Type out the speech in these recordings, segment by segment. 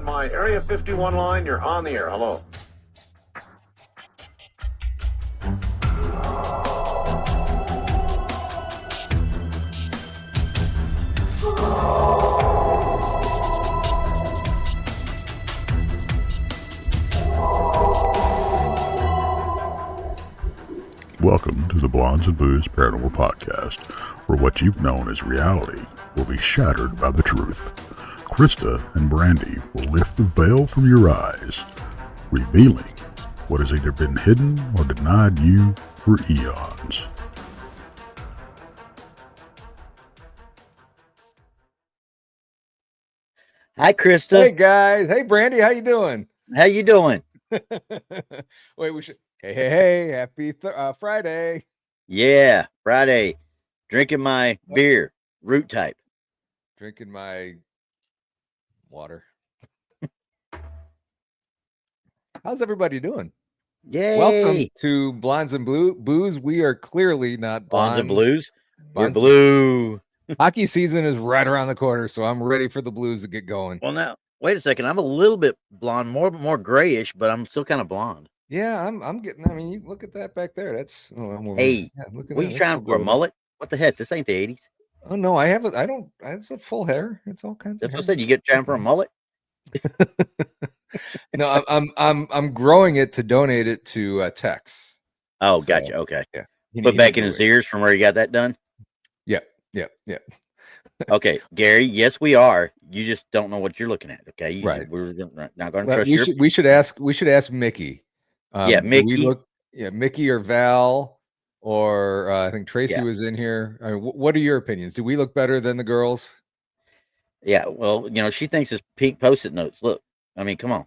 on my Area 51 line. You're on the air. Hello. Welcome to the Blondes and Boos Paranormal Podcast, where what you've known as reality will be shattered by the truth. Krista and Brandi will lift the veil from your eyes, revealing what has either been hidden or denied you for eons. Hi, Krista. Hey guys. Hey Brandi, how you doing? How you doing? Wait, we should. Hey! Happy Friday. Yeah, Friday. Drinking my beer, root type. Drinking my water. How's everybody doing? Yay! Welcome to Blondes and Boos. We are clearly not Blondes and blondes. Blues. We're blue. Hockey season is right around the corner, so I'm ready for the Blues to get going. Well, now wait a second. I'm a little bit blonde, more grayish, but I'm still kind of blonde. Yeah, I'm getting. I mean, you look at that back there. That's Hey, look at what that. you trying for a mullet? What the heck? This ain't the 80s. Oh no, I have it. I don't. It's a full hair. It's all kinds. That's of what I hair. said. You get trying for a mullet? No, I'm growing it to donate it to Tex. Oh, So, gotcha. Okay. Yeah. Put back in his ears from where you got that done. Yeah. Okay, Gary. Yes, we are. You just don't know what you're looking at. Okay, Right. We're not going to trust you. We should ask Mickey. Yeah, Mickey. Mickey or Val, or I think Tracy Yeah. was in here. I mean, what are your opinions? Do we look better than the girls? Yeah, well, she thinks it's pink Post-it notes. Look, I mean, come on.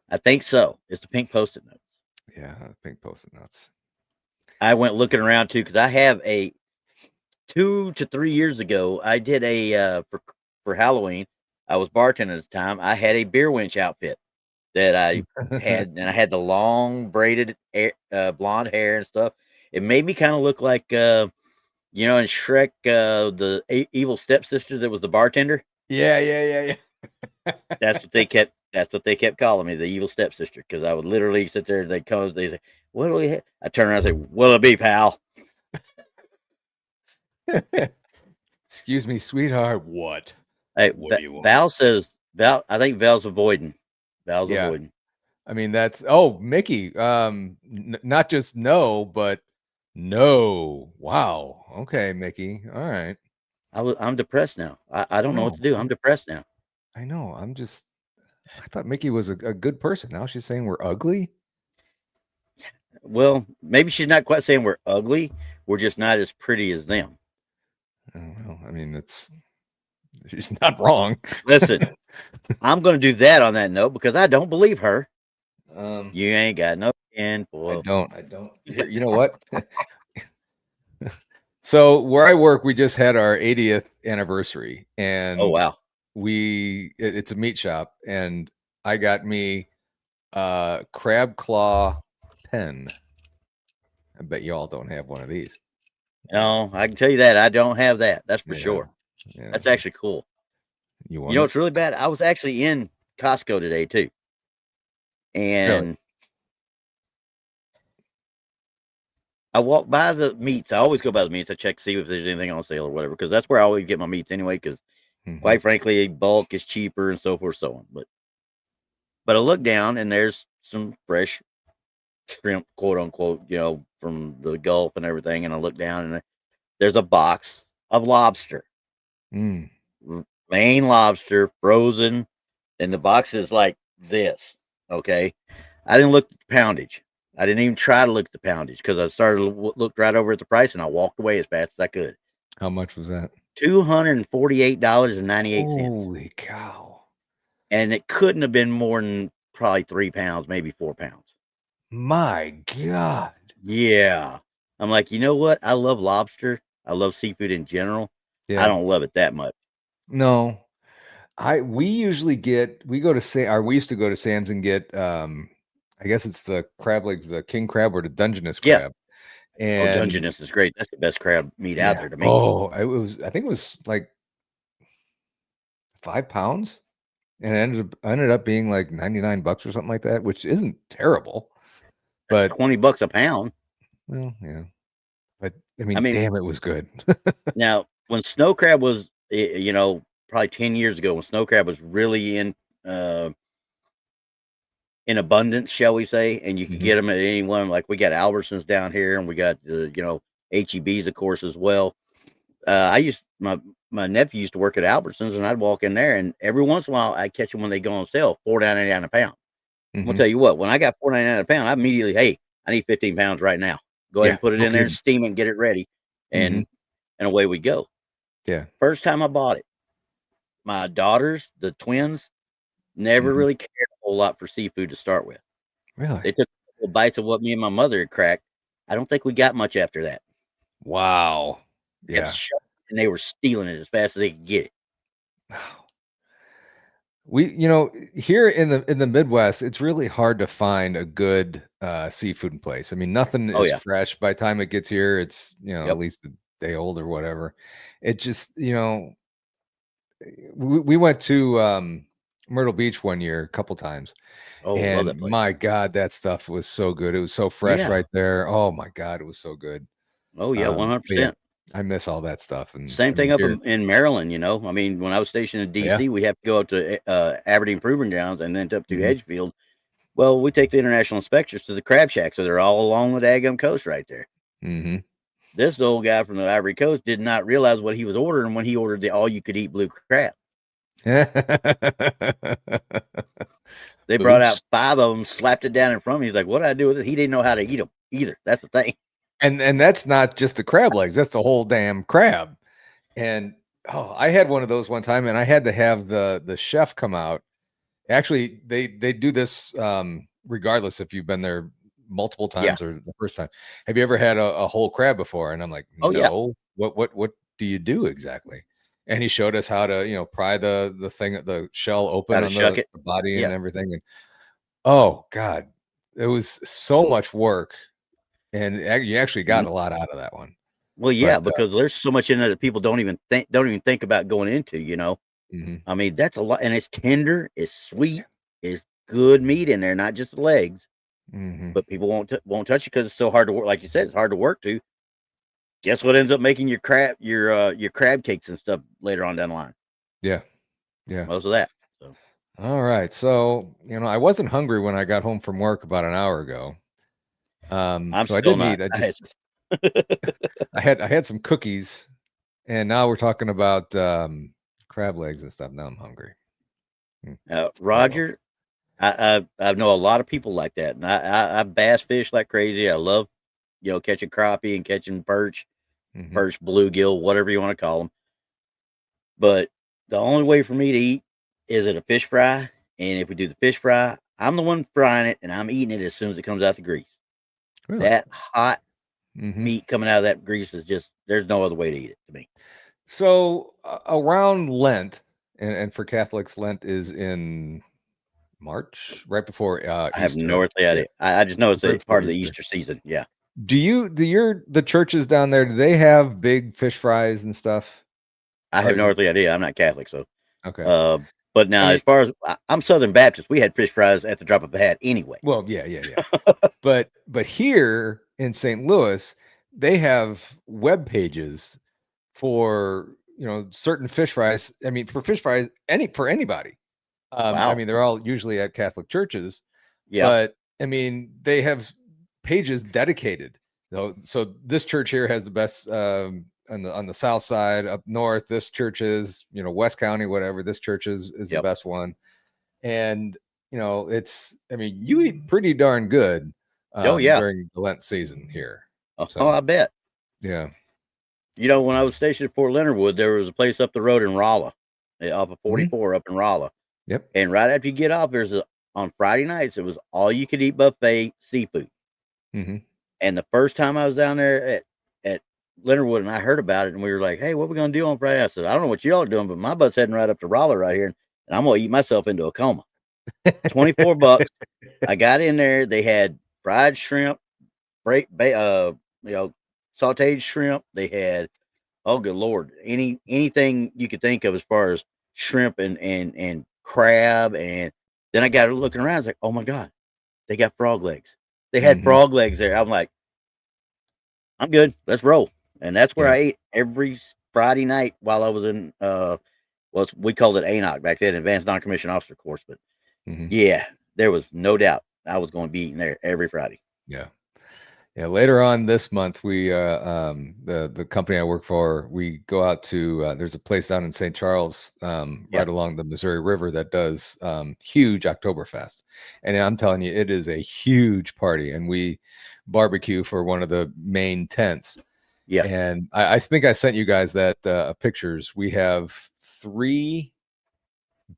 I think so. It's the pink Post-it notes. Yeah, pink Post-it notes. I went looking around too because I have a 2 to 3 years ago. I did a for Halloween. I was bartending at the time. I had a beer winch outfit that I had, and I had the long braided blonde hair and stuff. It made me kind of look like in Shrek, the evil stepsister that was the bartender. Yeah. That's what they kept calling me, the evil stepsister, because I would literally sit there and they say, "What do we have?" I turn around and say, "What'll it be, pal?" Excuse me, sweetheart. What? Hey, What do you want? Val says I think Val's avoiding. Avoiding. I mean, that's Mickey. Not just no, but no. Wow. Okay, Mickey. All right. I'm depressed now. I don't know what to do. I'm depressed now. I know. I thought Mickey was a good person. Now she's saying we're ugly. Well, maybe she's not quite saying we're ugly. We're just not as pretty as them. Well, I mean, she's not wrong. Listen, I'm going to do that on that note because I don't believe her. You ain't got no info. I don't. You know what? So where I work, we just had our 80th anniversary, and oh wow, it's a meat shop, and I got me a crab claw pen. I bet you all don't have one of these. No, I can tell you that I don't have that. That's for sure. Yeah. That's actually cool. You know what's really bad? I was actually in Costco today too, and really? I walked by the meats. I always go by the meats. I check to see if there's anything on sale or whatever, because that's where I always get my meats anyway. Because quite frankly, bulk is cheaper and so forth, so on. But I look down and there's some fresh shrimp, quote unquote, from the Gulf and everything. And I look down and there's a box of lobster, Maine lobster, frozen, and the box is like this. Okay, I didn't look at the poundage. I didn't even try to look at the poundage because I started looked right over at the price and I walked away as fast as I could. How much was that? $248.98. Holy cow! And it couldn't have been more than probably 3 pounds, maybe 4 pounds. My God! Yeah, I'm like, you know what? I love lobster. I love seafood in general. Yeah. I don't love it that much. No, we usually we used to go to Sam's and get I guess it's the crab legs, the king crab or the Dungeness crab. And Dungeness is great. That's the best crab meat out there to me. Oh, I think it was like 5 pounds. and it ended up being like $99 or something like that, which isn't terrible. That's But $20 a pound. well, yeah. But I mean, damn, it was good. Now, when snow crab was, probably 10 years ago, when snow crab was really in abundance, shall we say, and you could get them at any one. Like we got Albertsons down here, and we got HEBs, of course, as well. My nephew used to work at Albertsons, and I'd walk in there, and every once in a while I'd catch them when they go on sale, $4.99 a pound. I'm gonna tell you what, when I got $4.99 a pound, I immediately, hey, I need 15 pounds right now. Go ahead and put it in there and steam it and get it ready, and away we go. Yeah. First time I bought it, my daughters, the twins, never really cared a whole lot for seafood to start with. Really? They took a couple bites of what me and my mother had cracked. I don't think we got much after that. Wow. Yeah. And they were stealing it as fast as they could get it. We, here in the Midwest, it's really hard to find a good seafood place. I mean, nothing is fresh by the time it gets here. It's at least a day old or whatever. It just we went to Myrtle Beach one year a couple times. Oh, and love that place. My God, that stuff was so good. It was so fresh right there. Oh my God, it was so good. Oh yeah, 100%. I miss all that stuff. And same thing up in Maryland. I mean, when I was stationed in DC, we have to go up to Aberdeen Proving Grounds and then up to Edgefield. Well, we take the international inspectors to the crab shack, so they're all along the daggum coast right there. This old guy from the Ivory Coast did not realize what he was ordering when he ordered the all-you-could-eat blue crab. They brought out 5 of them, slapped it down in front of me. He's like, "What did I do with it?" He didn't know how to eat them either. That's the thing. And that's not just the crab legs; that's the whole damn crab. And I had one of those one time, and I had to have the chef come out. Actually, they do this regardless if you've been there multiple times or the first time. Have you ever had a whole crab before? And I'm like, no. Yeah. What do you do exactly? And he showed us how to pry the shell open on the body and everything. And oh God, it was so much work, and you actually got a lot out of that one. Well, yeah, because there's so much in it that people don't even think about going into. I mean, that's a lot, and it's tender, it's sweet, it's good meat in there, not just the legs. But people won't touch it because it's so hard to work. Like you said, it's hard to work to. Guess what ends up making your crab cakes and stuff later on down the line? Yeah. Most of that. So. All right, so I wasn't hungry when I got home from work about an hour ago. I'm so I still didn't not. eat. I had some cookies, and now we're talking about crab legs and stuff. Now I'm hungry. Roger, I know a lot of people like that, and I bass fish like crazy. I love catching crappie and catching perch, bluegill, whatever you want to call them. But the only way for me to eat is at a fish fry, and if we do the fish fry, I'm the one frying it, and I'm eating it as soon as it comes out the grease. Really? That hot meat coming out of that grease is just, there's no other way to eat it to me. So around Lent, and for Catholics, Lent is in March, right before I have no idea. I just know it's a part of the Easter season. Yeah. Do the churches down there, do they have big fish fries and stuff? I have no idea. I'm not Catholic, so okay. But now, as far as I'm Southern Baptist, we had fish fries at the drop of a hat anyway. Well, yeah. but here in St. Louis, they have web pages for certain fish fries. I mean, for fish fries, for anybody. Wow. I mean, they're all usually at Catholic churches. Yeah. But I mean, they have pages dedicated. So this church here has the best on the south side. Up north, this church is West County, whatever. This church is the best one. And you eat pretty darn good. During the Lent season here. So, I bet. Yeah. When I was stationed at Fort Leonard Wood, there was a place up the road in Rolla, off of 44 up in Rolla. Yep. And right after you get off, on Friday nights, it was all you could eat buffet seafood. And the first time I was down there at Leonard Wood, and I heard about it, and we were like, "Hey, what are we gonna do on Friday?" I said, "I don't know what y'all are doing, but my butt's heading right up to Rolla right here, and I'm gonna eat myself into a coma." $24. I got in there. They had fried shrimp, sauteed shrimp. They had, oh good Lord, anything you could think of as far as shrimp and crab, and then I got looking around. It's like, oh my god, they got frog legs. They had frog legs there. I'm like, I'm good. Let's roll. And that's where I ate every Friday night while I was in we called it ANOC back then, Advanced Non-Commissioned Officer course. But yeah, there was no doubt I was going to be eating there every Friday. Yeah. Later on this month, we the company I work for, we go out to there's a place down in St. Charles, right along the Missouri River, that does huge Oktoberfest, and I'm telling you, it is a huge party, and we barbecue for one of the main tents. Yeah, and I think I sent you guys that pictures. We have 3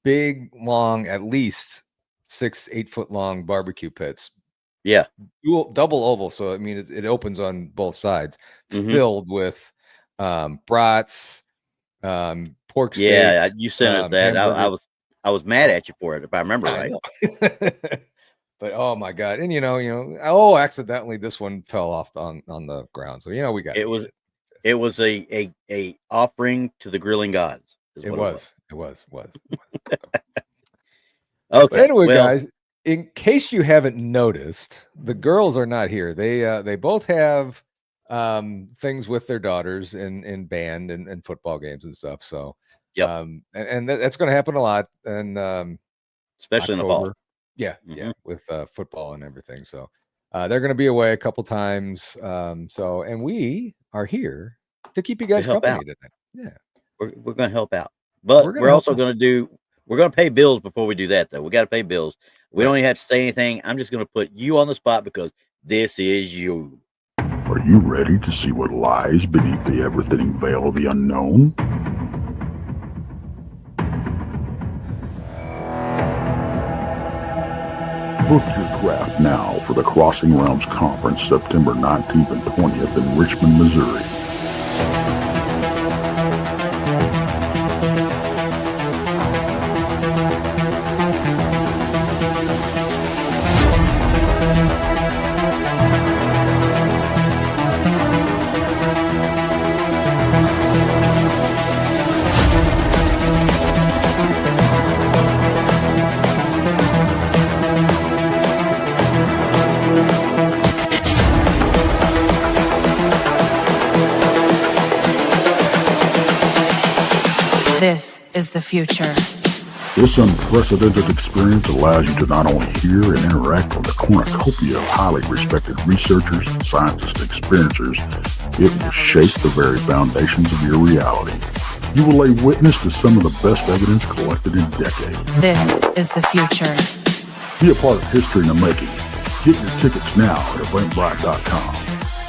big, long, at least 6-8 foot long barbecue pits. Yeah, double oval, so I mean it opens on both sides, filled with brats, pork steaks. Yeah, you sent us that. I was mad at you for it, if I remember right. But oh my god, and accidentally this one fell off on the ground, so we got it was a offering to the grilling gods. It was. Okay, but anyway, guys, in case you haven't noticed, the girls are not here. They both have things with their daughters in band and football games and stuff. So and that's going to happen a lot, and especially October. In the fall. Yeah, with football and everything. So they're going to be away a couple times. And we are here to keep you guys company tonight. Yeah, we're going to help out, but we're also going to pay bills before we do that, though. We got to pay bills. We don't even have to say anything. I'm just going to put you on the spot because this is you. Are you ready to see what lies beneath the ever-thinning veil of the unknown? Book your craft now for the Crossing Realms Conference, September 19th and 20th in Richmond, Missouri. This is the future. This unprecedented experience allows you to not only hear and interact with a cornucopia of highly respected researchers, scientists, and experiencers, it will shape the very foundations of your reality. You will lay witness to some of the best evidence collected in decades. This is the future. Be a part of history in the making. Get your tickets now at eventbrite.com.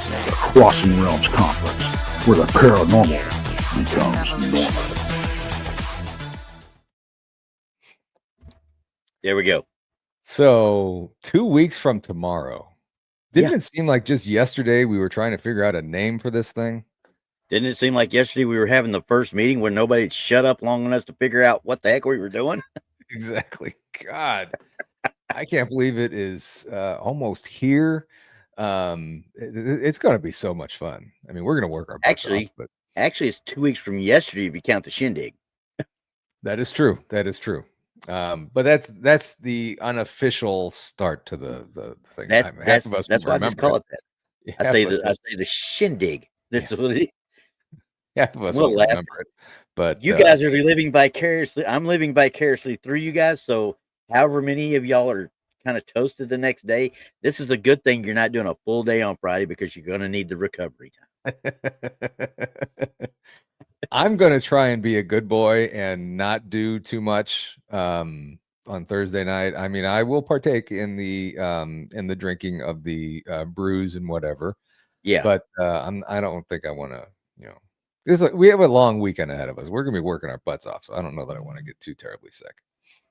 The Crossing Realms Conference, where the paranormal becomes normal. There we go. So 2 weeks from tomorrow. Didn't it seem like just yesterday we were trying to figure out a name for this thing? Didn't it seem like yesterday we were having the first meeting where nobody had shut up long enough to figure out what the heck we were doing? Exactly. God, I can't believe it is almost here. It's going to be so much fun. I mean, we're going to work our butts off, but actually, it's 2 weeks from yesterday if you count the shindig. That is true. But that's the unofficial start to the thing. That's why I just call it that. I say the shindig. This is what it is. Half of us will remember it. But you guys are living vicariously. I'm living vicariously through you guys. So however many of y'all are kind of toasted the next day, this is a good thing you're not doing a full day on Friday because you're going to need the recovery time. I'm going to try and be a good boy and not do too much on Thursday night. I mean, I will partake in the drinking of the brews and whatever. Yeah. But I don't think I want to, we have a long weekend ahead of us. We're going to be working our butts off. So I don't know that I want to get too terribly sick.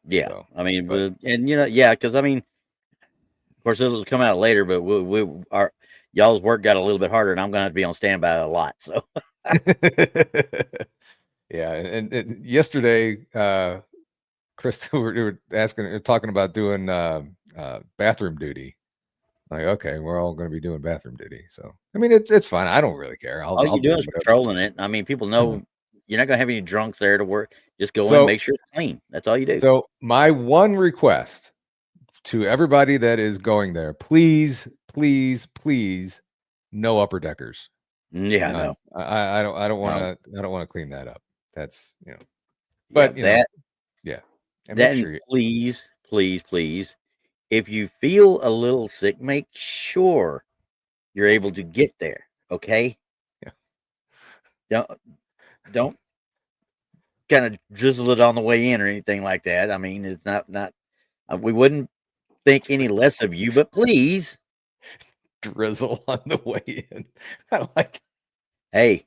Yeah. So, I mean, because I mean, of course, it'll come out later, but y'all's work got a little bit harder and I'm going to have to be on standby a lot. So. Yeah, and yesterday, Krista, we were talking about doing bathroom duty. Like, okay, we're all going to be doing bathroom duty. So, I mean, it's fine. I don't really care. All you do is patrolling it. I mean, people know you're not gonna have any drunks there to work. Just go in So- and make sure it's clean. That's all you do. So my one request to everybody that is going there, please, please, please, no upper deckers. Yeah, None. no. I don't No. want to clean that up. That's But but you know, that and that make sure and you, please, please, please, if you feel a little sick, make sure you're able to get there. Okay. Yeah. Don't kind of drizzle it on the way in or anything like that. I mean, it's not we wouldn't think any less of you, but please, drizzle on the way in. I like hey,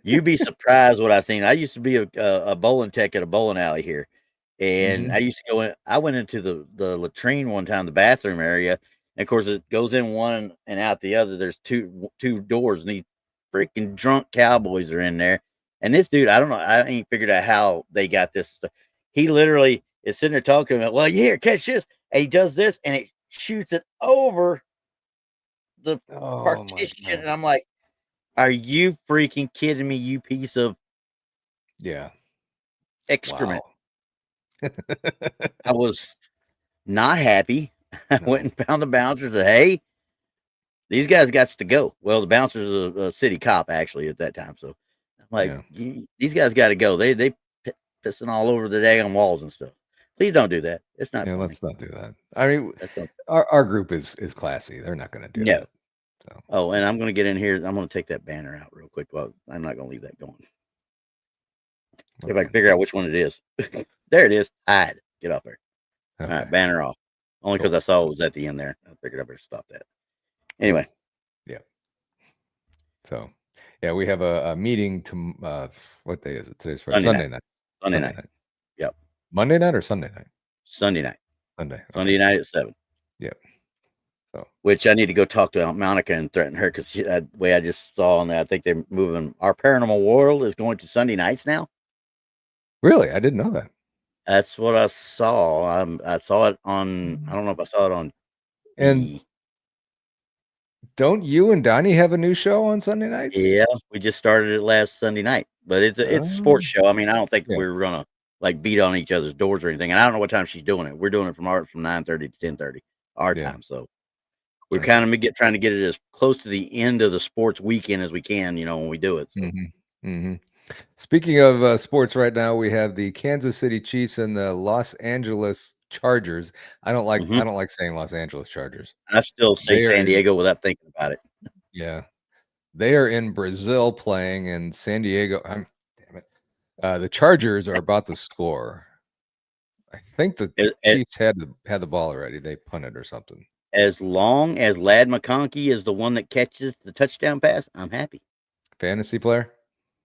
you'd be surprised what I've seen. I used to be a bowling tech at a bowling alley here, and Mhm. I used to go in. I went into the latrine one time, the bathroom area, and of course it goes in one and out the other. There's two doors, and these freaking drunk cowboys are in there. And this dude, I don't know, I ain't figured out how they got this stuff. He literally is sitting there talking about, well, here, catch this. And he does this, and it shoots it over the oh my partition, God. and I'm like, are you freaking kidding me, you piece of Yeah. excrement? Wow. I was not happy. I went and found the bouncers. Said, hey, these guys got to go. Well, the bouncer's a city cop actually at that time. So I'm like, these guys got to go. They pissing all over the daggone walls and stuff. Please don't do that. It's not. Yeah, funny. let's not do that. I mean, That's not, our group is classy. They're not going to do no. that. So. Oh, and I'm going to get in here. I'm going to take that banner out real quick. Well, I'm not going to leave that going. If I can figure out which one it is. There it is. Hide. Get off there. Okay. All right, banner off. Only because I saw it was at the end there. I figured I better stop that. Anyway. Yeah. So, yeah, we have a meeting to what day is it? Today's Friday. Sunday night. Sunday night. Yep. Monday night or Sunday night? Sunday night. Sunday. Okay. Sunday night at 7. Yep. So, which I need to go talk to Aunt Monica and threaten her because the way I just saw on that, I think they're moving. Our paranormal world is going to Sunday nights now. really, I didn't know that. That's what I saw. I saw it on. I don't know if I saw it on. And don't you and Donny have a new show on Sunday nights? Yeah, we just started it last Sunday night, but it's a sports show. I mean, I don't think we're gonna like beat on each other's doors or anything. And I don't know what time she's doing it. We're doing it from 9:30 to 10:30 our time. So we're kind of trying to get it as close to the end of the sports weekend as we can. You know, when we do it. So. Speaking of sports, right now we have the Kansas City Chiefs and the Los Angeles Chargers. I don't like saying Los Angeles Chargers. I still say San Diego without thinking about it. Yeah, they are in Brazil playing, and San Diego. Damn it. The Chargers are about to score. I think the Chiefs had the ball already. They punted or something. As long as Lad McConkey is the one that catches the touchdown pass, I'm happy. Fantasy player?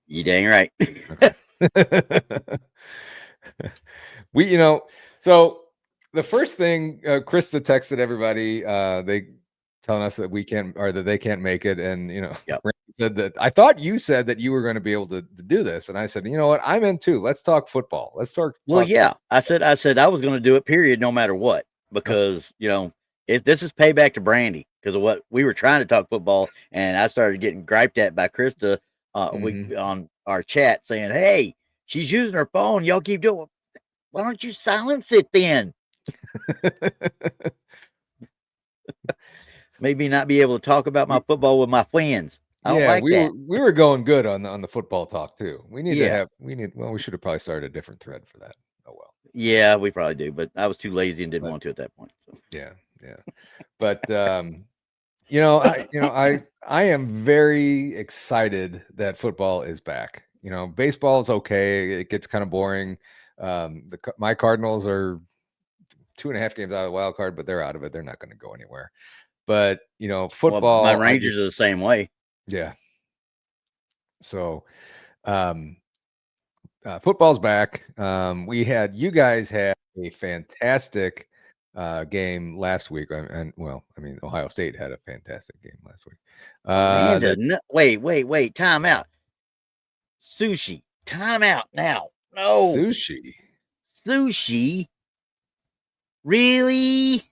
You dang right. Okay. So the first thing Krista texted everybody, they telling us that we can't, or that they can't make it, and Randy said that I thought you said that you were going to be able to do this, and I said, you know what, I'm in too. Let's talk football. Let's talk. Well, yeah, I said I was going to do it. Period, no matter what, because if this is payback to Brandi because of what we were trying to talk football, and I started getting griped at by Krista on our chat saying, "Hey, she's using her phone. Y'all keep doing it. Why don't you silence it then?" Maybe not be able to talk about my football with my friends. I don't like that. We were going good on the football talk too. We should have probably started a different thread for that. Oh well. Yeah, we probably do, but I was too lazy and didn't want to at that point. So. Yeah. But I am very excited that football is back. Baseball is okay. It gets kind of boring. My Cardinals are 2.5 games out of the wild card, but they're out of it. They're not going to go anywhere. But football. Well, my Rangers are the same way. Yeah. So, football's back. You guys had a fantastic game last week, Ohio State had a fantastic game last week. Wait, time out. Sushi, time out now. No sushi. Really?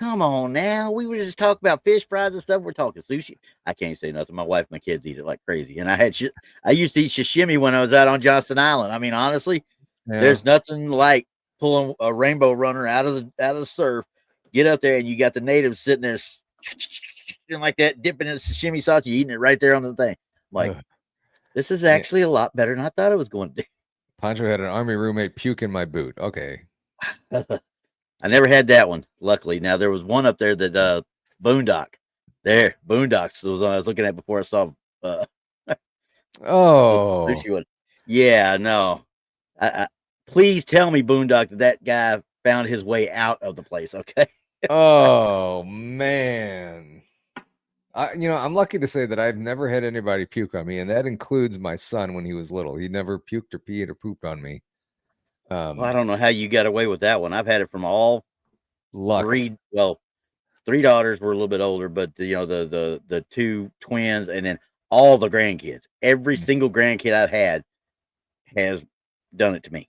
come on now. We were just talking about fish fries and stuff. We're talking sushi. I can't say nothing. My wife and my kids eat it like crazy. And I used to eat sashimi when I was out on Johnston Island. I mean, honestly, there's nothing like pulling a rainbow runner out of the surf, get up there, and you got the natives sitting there like that, dipping in the sashimi sauce, you eating it right there on the thing. Like, this is actually a lot better than I thought it was going to be. Pancho had an army roommate puke in my boot. Okay. I never had that one, luckily. Now there was one up there that Boondocks was one I was looking at before I saw sushi one. Yeah, no. Please tell me, Boondock, that guy found his way out of the place, okay? Oh man. I'm lucky to say that I've never had anybody puke on me, and that includes my son when he was little. He never puked or peed or pooped on me. Well, I don't know how you got away with that one. I've had it from all three daughters were a little bit older, but the two twins, and then all the grandkids. Every single grandkid I've had has done it to me.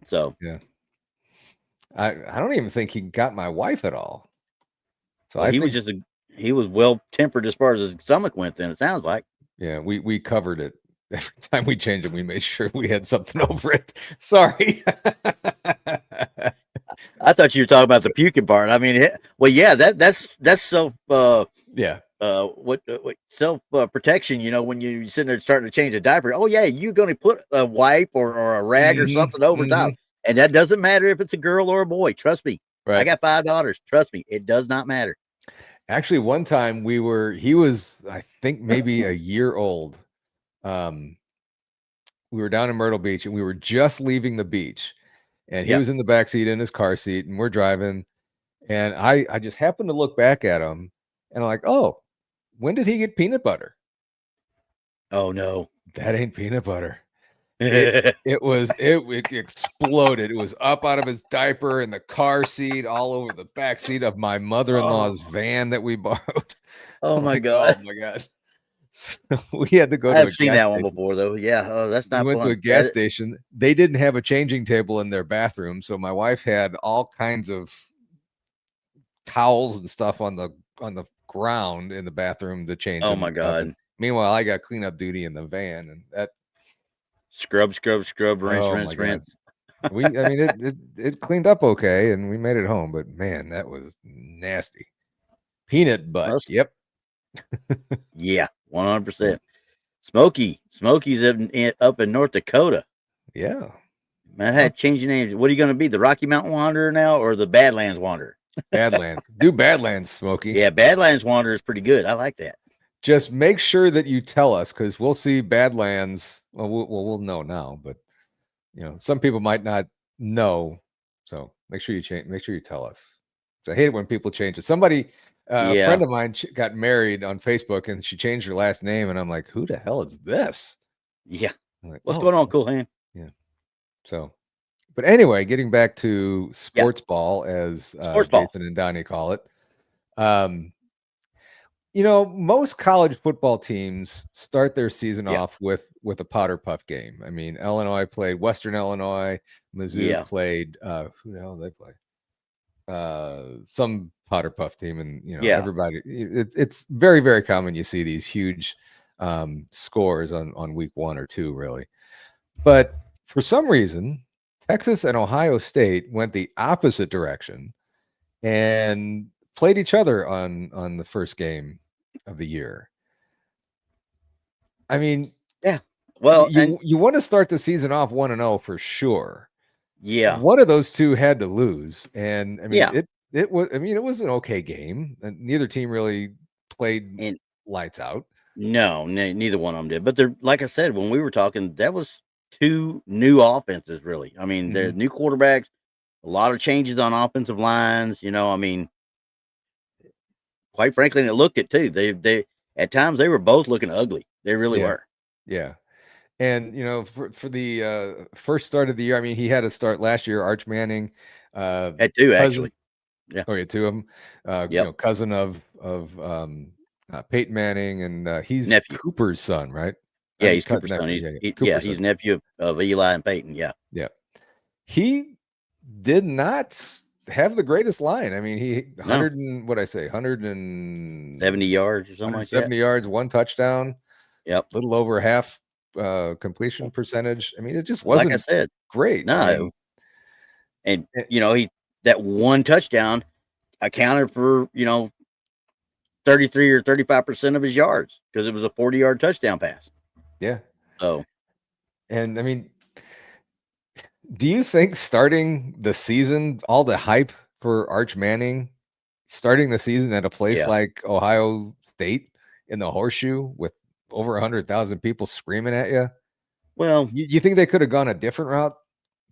So yeah. I don't even think he got my wife at all. So he was well tempered as far as his stomach went. Then it sounds like. Yeah, we covered it every time we changed it. We made sure we had something over it. Sorry. I thought you were talking about the puking part. I mean, that's self. Self protection? When you're sitting there starting to change a diaper. Oh yeah, you're going to put a wipe or a rag or something over top. And that doesn't matter if it's a girl or a boy. Trust me. Right. I got 5 daughters. Trust me. It does not matter. Actually, one time he was, I think, maybe a year old. We were down in Myrtle Beach and we were just leaving the beach, and he was in the back seat in his car seat, and we're driving, and I just happened to look back at him, and I'm like, oh, when did he get peanut butter? Oh no, that ain't peanut butter. It exploded. It was up out of his diaper in the car seat, all over the back seat of my mother-in-law's van that we borrowed. Oh my god! Oh my god! So we had to go. I've seen that one before, though. Yeah, that's not. We went to a gas station. They didn't have a changing table in their bathroom, so my wife had all kinds of towels and stuff on the ground in the bathroom to change. Oh my god! And meanwhile, I got cleanup duty in the van, and that. Scrub, rinse. It cleaned up okay, and we made it home. But man, that was nasty. Peanut butt. Yep. Yeah, 100%. Smokey's up in North Dakota. Yeah. Man, I had changing names. What are you going to be? The Rocky Mountain Wanderer now, or the Badlands Wanderer? Badlands. Do Badlands, Smokey. Yeah, Badlands Wanderer is pretty good. I like that. Just make sure that you tell us, because we'll see Badlands. Well, we'll know now, but some people might not know. So make sure you change. Make sure you tell us. So I hate it when people change it. Somebody, a friend of mine, got married on Facebook, and she changed her last name, and I'm like, who the hell is this? Yeah. Like, what's going on, cool hand? Yeah. So, but anyway, getting back to sports ball, as Jason and Donny call it. Most college football teams start their season off with a powder puff game. I mean, Illinois played Western Illinois. Mizzou played who the hell did they play? Some powder puff team, and everybody. It's very, very common. You see these huge scores on week 1 or 2, really. But for some reason, Texas and Ohio State went the opposite direction and played each other on the first game of the year. I mean, well, you want to start the season off 1-0 for sure. Yeah, one of those two had to lose, and I mean, it was. I mean, it was an okay game, and neither team really played lights out. No, neither one of them did. But they're, like I said, when we were talking, that was 2 new offenses, really. I mean, they're new quarterbacks, a lot of changes on offensive lines. I mean, quite frankly, and it looked it too. They at times they were both looking ugly. They really were. Yeah. And for the first start of the year, I mean, he had a start last year. Arch Manning had 2 actually. Yeah. Oh, yeah, 2 of them. Cousin of Peyton Manning, and he's nephew. Cooper's son, right? Yeah, he's Cooper's son. He's nephew of Eli and Peyton. Yeah. Yeah. He did not have the greatest line. I mean, he No. 100 and what I say, 170 70 yards or something like that. yards, 1 touchdown. Yep. Little over half completion percentage. I mean, it just Like wasn't I said, great. no. I mean, And that 1 touchdown accounted for 33 or 35% of his yards because it was a 40-yard touchdown pass. yeah. So, And I mean, do you think starting the season, all the hype for Arch Manning, starting the season at a place Yeah. like Ohio State in the Horseshoe with over 100,000 people screaming at you? well, You think they could have gone a different route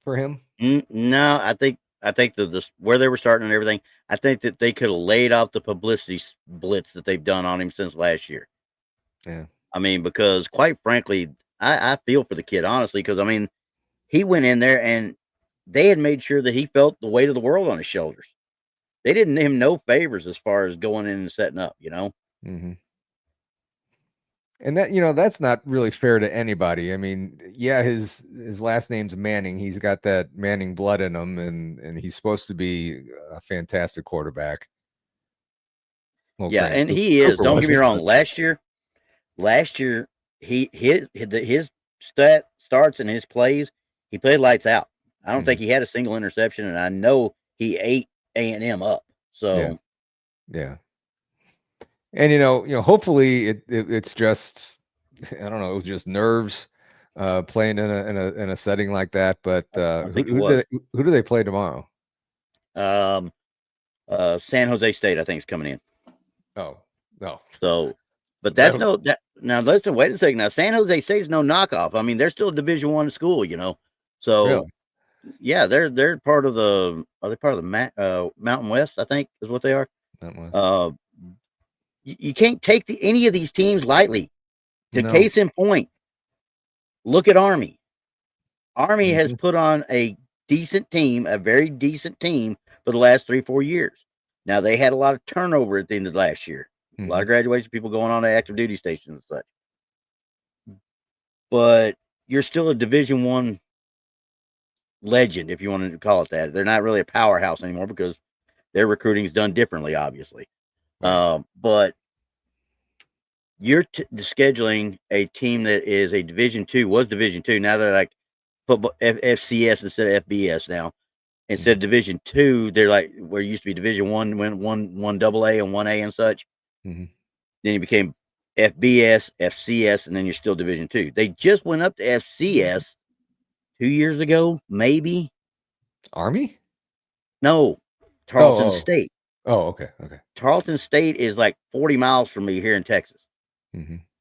for him? no, I think that where they were starting and everything, I think that they could have laid off the publicity blitz that they've done on him since last year. Yeah. I mean, because quite frankly, I feel for the kid, honestly, because I mean, he went in there and they had made sure that he felt the weight of the world on his shoulders. They didn't do him no favors as far as going in and setting up, Mm-hmm. And that, that's not really fair to anybody. I mean, yeah, his last name's Manning. He's got that Manning blood in him, and he's supposed to be a fantastic quarterback. Well, Yeah, granted, and he is. Cooper Don't get me wasn't, wrong. but- Last year, his starts and his plays, he played lights out. I don't think he had a single interception, and I know he ate A&M up. So, yeah. And hopefully it's just, I don't know, it was just nerves playing in a setting like that. But who do they play tomorrow? San Jose State, I think, is coming in. Oh, no. So, but that's now listen, wait a second. Now, San Jose State is no knockoff. I mean, they're still a Division I school, So, really? Yeah, they're part of the. Are they part of the Mountain West? I think is what they are. Mountain West. You can't take any of these teams lightly. No. Case in point, look at Army. Army has put on a decent team, a very decent team for the last 3-4 years. Now they had a lot of turnover at the end of last year. A lot of graduation, people going on to active duty stations and such. But you're still a Division I legend, if you want to call it that. They're not really a powerhouse anymore because their recruiting is done differently, obviously. Right. But you're scheduling a team that is a Division II, was Division II. Now they're like football FCS instead of FBS now. Instead of Division II, they're like where it used to be Division I, went one AA and 1A and such. Then it became FBS, FCS, and then you're still Division II. They just went up to FCS 2 years ago, maybe. Army? No, Tarleton State. Oh, okay. Tarleton State is like 40 miles from me here in Texas.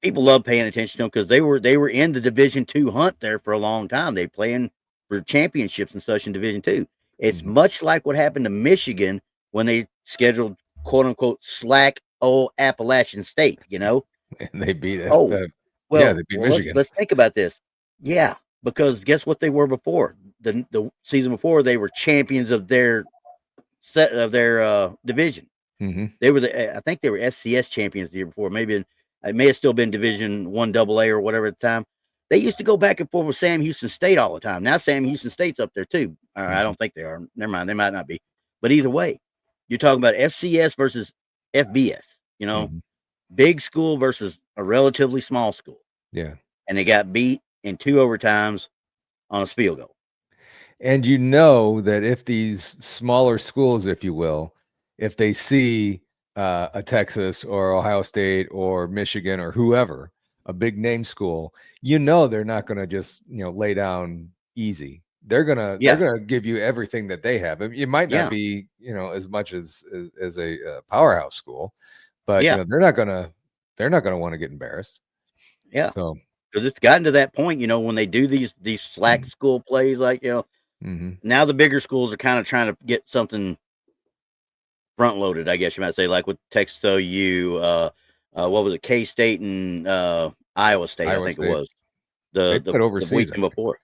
People love paying attention to them because they were in the Division II hunt there for a long time. They playing for championships and such in Division II. It's much like what happened to Michigan when they scheduled "quote unquote" slack old Appalachian State. And they beat it. They beat Michigan. Let's think about this. Yeah, because guess what they were before the season before? They were champions of their division. They were I think they were FCS champions the year before. Maybe it may have still been Division I AA or whatever at the time. They used to go back and forth with Sam Houston State all the time. Now Sam Houston State's up there too. I don't think they are. Never mind, they might not be. But either way, you're talking about FCS versus FBS. Big school versus a relatively small school. Yeah, and they got beat in 2 overtimes on a field goal. And that if these smaller schools, if you will, if they see a Texas or Ohio State or Michigan or whoever, a big name school, they're not going to just lay down easy. They're gonna give you everything that they have. It might not be as much as a powerhouse school, but they're not gonna want to get embarrassed. Yeah. So because it's gotten to that point, when they do these slack school plays, like now the bigger schools are kind of trying to get something front loaded, I guess you might say, like with Texas OU, what was it, K-State and Iowa State, I think it was the weekend before.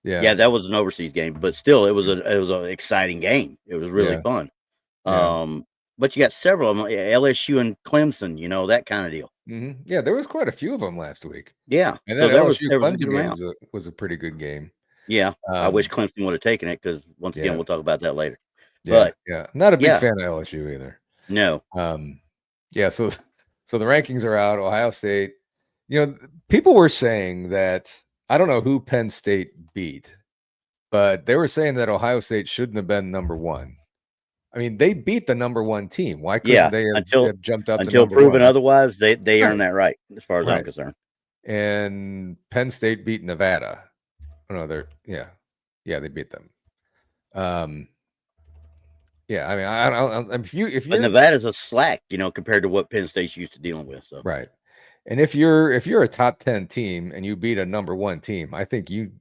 Yeah, that was an overseas game, but still, it was an exciting game. It was really fun. But you got several of them, LSU and Clemson, that kind of deal. Yeah, there was quite a few of them last week. Yeah, and that LSU Clemson game was a pretty good game. Yeah, I wish Clemson would have taken it because once again, we'll talk about that later. But not a big yeah. fan of LSU either. No. Yeah, so the rankings are out. Ohio State, people were saying that I don't know who Penn State beat, but they were saying that Ohio State shouldn't have been number one. I mean, they beat the number one team. Why couldn't they have jumped up to until number proven one? otherwise? They earned that right, as far as I'm concerned. And Penn State beat Nevada. Oh no, they beat them. Yeah, I mean, I don't. If you're Nevada's a slack, compared to what Penn State's used to dealing with. So right, and if you're a top 10 team and you beat a number one team, I think you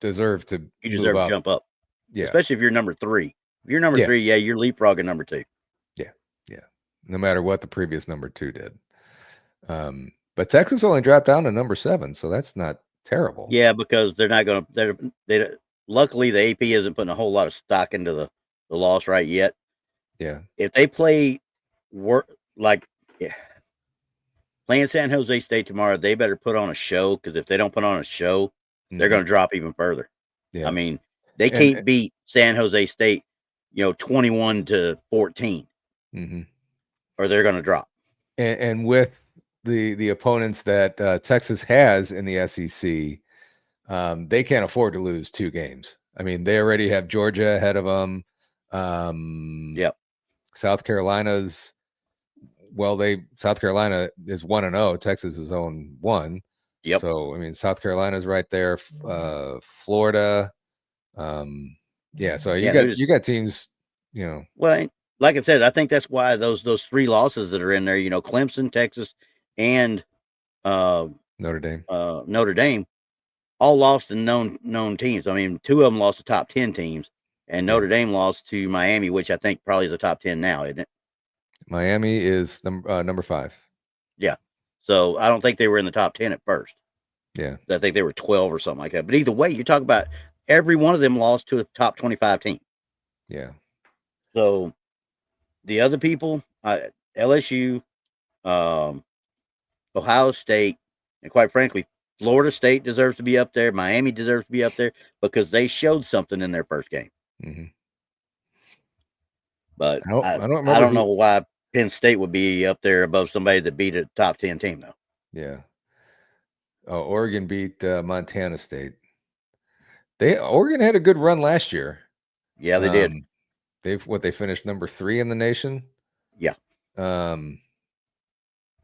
deserve to jump up. Yeah, especially if you're number 3. If you're number 3, you're leapfrogging number 2. Yeah, no matter what the previous number 2 did. But Texas only dropped down to number 7, so that's not terrible. Yeah, because they're not going to. They luckily the AP isn't putting a whole lot of stock into the loss right yet. Yeah, if they play playing San Jose State tomorrow, they better put on a show, because if they don't put on a show, they're going to drop even further. Yeah, I mean, they can't beat San Jose State, 21-14, or they're going to drop. And with the opponents that Texas has in the SEC, they can't afford to lose 2 games. I mean, they already have Georgia ahead of them. South Carolina's South Carolina is 1-0. Texas is 0-1. Yep. So I mean, South Carolina's right there. Florida. So you got teams. Well, like I said, I think that's why those 3 losses that are in there. Clemson, Texas, and Notre Dame. Notre Dame all lost to known teams. I mean, 2 of them lost to top 10 teams. And Notre Dame lost to Miami, which I think probably is a top 10 now, isn't it? Miami is number 5. Yeah. So I don't think they were in the top 10 at first. Yeah. I think they were 12 or something like that. But either way, you talk about every one of them lost to a top 25 team. Yeah. So the other people, LSU, Ohio State, and quite frankly, Florida State deserves to be up there. Miami deserves to be up there because they showed something in their first game. Mm-hmm. But I don't know why Penn State would be up there above somebody that beat a top 10 team, though. Yeah. Oregon beat Montana State. Oregon had a good run last year. Yeah, they did. They finished number 3 in the nation. Yeah.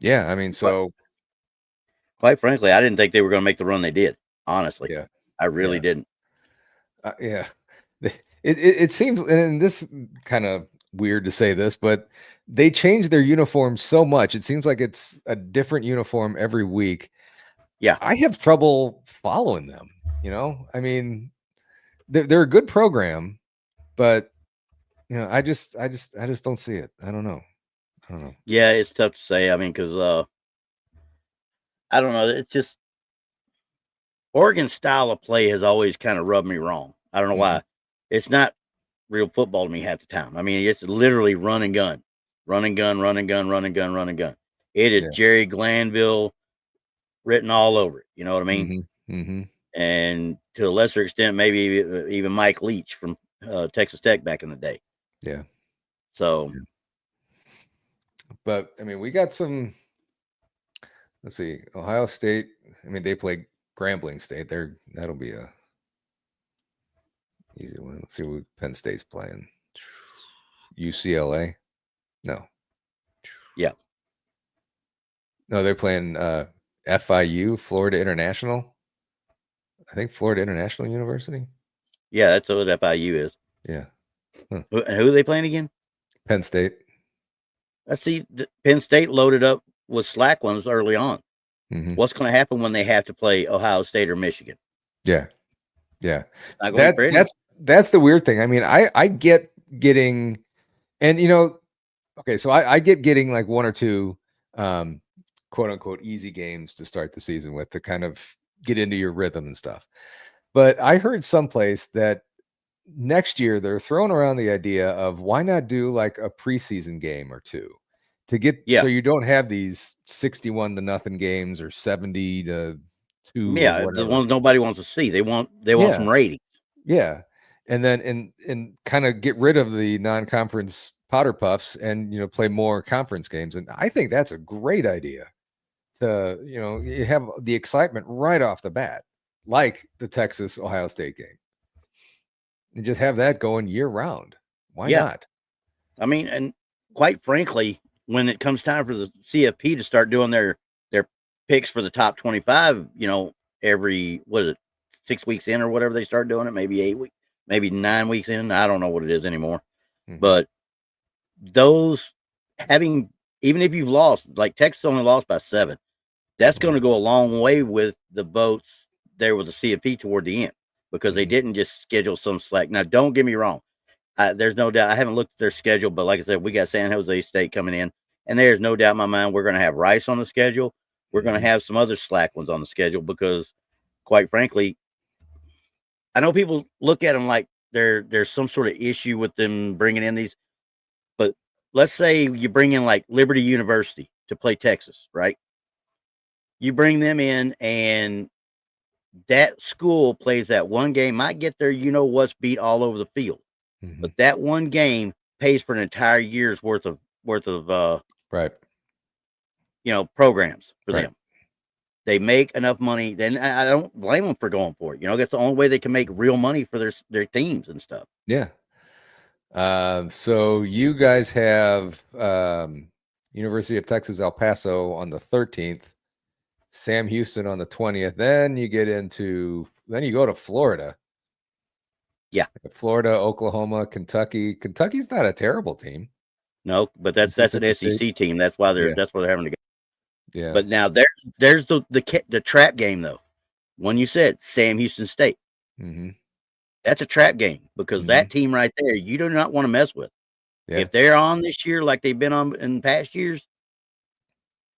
Yeah, I mean, so quite frankly, I didn't think they were going to make the run they did. Honestly, yeah, I really didn't. Yeah, it seems, and this kind of weird to say this, but they changed their uniform so much. It seems like it's a different uniform every week. Yeah, I have trouble following them. I mean, they're a good program, but I just don't see it. I don't know. Yeah, it's tough to say. I mean, because I don't know. It's just Oregon's style of play has always kind of rubbed me wrong. I don't know why. It's not real football to me half the time. I mean, it's literally run and gun. It is Jerry Glanville written all over it. You know what I mean? Mm-hmm. And to a lesser extent, maybe even Mike Leach from Texas Tech back in the day. Yeah. So, but I mean, we got some. Let's see, Ohio State. I mean, they play Grambling State. That'll be a easy one. Let's see what Penn State's playing. UCLA. No. Yeah. No, they're playing FIU, Florida International. I think Florida International University. Yeah, that's what FIU is. Yeah. Huh. Who are they playing again? Penn State. Let's see. Penn State loaded up with slack ones early on. Mm-hmm. What's going to happen when they have to play Ohio State or Michigan? Yeah. That's the weird thing. I mean, I get getting, and okay, so I get getting like 1 or 2 quote unquote easy games to start the season with, to kind of get into your rhythm and stuff. But I heard someplace that next year they're throwing around the idea of why not do like a preseason game or 2 to get, so you don't have these 61-0 games or 70-2. Yeah, the ones nobody wants to see. They want some ratings. Yeah. and then and kind of get rid of the non-conference powder puffs and play more conference games. And I think that's a great idea to you have the excitement right off the bat, like the Texas Ohio State game, and just have that going year round. Why not? I mean, and quite frankly, when it comes time for the CFP to start doing their picks for the top 25, every 6 weeks in or whatever they start doing it, maybe 8 weeks, maybe 9 weeks in. I don't know what it is anymore. But those even if you've lost, like Texas only lost by 7, that's going to go a long way with the votes there with the CFP toward the end, because they didn't just schedule some slack. Now, don't get me wrong. There's no doubt. I haven't looked at their schedule, but like I said, we got San Jose State coming in, and there's no doubt in my mind we're going to have Rice on the schedule. We're going to have some other slack ones on the schedule because, quite frankly, I know people look at them like there's some sort of issue with them bringing in these. But let's say you bring in like Liberty University to play Texas, right? You bring them in, and that school plays that one game, might get their what's beat all over the field. But that one game pays for an entire year's worth of right, programs for them. They make enough money. Then I don't blame them for going for it. That's the only way they can make real money for their teams and stuff. Yeah. So you guys have University of Texas El Paso on the 13th, Sam Houston on the 20th. Then you go to Florida. Yeah. Florida, Oklahoma, Kentucky. Kentucky's not a terrible team. No, but that's an SEC team. That's why they're having to go. Yeah. But now there's the trap game though. When you said Sam Houston State, that's a trap game because that team right there, you do not want to mess with. Yeah. If they're on this year like they've been on in past years,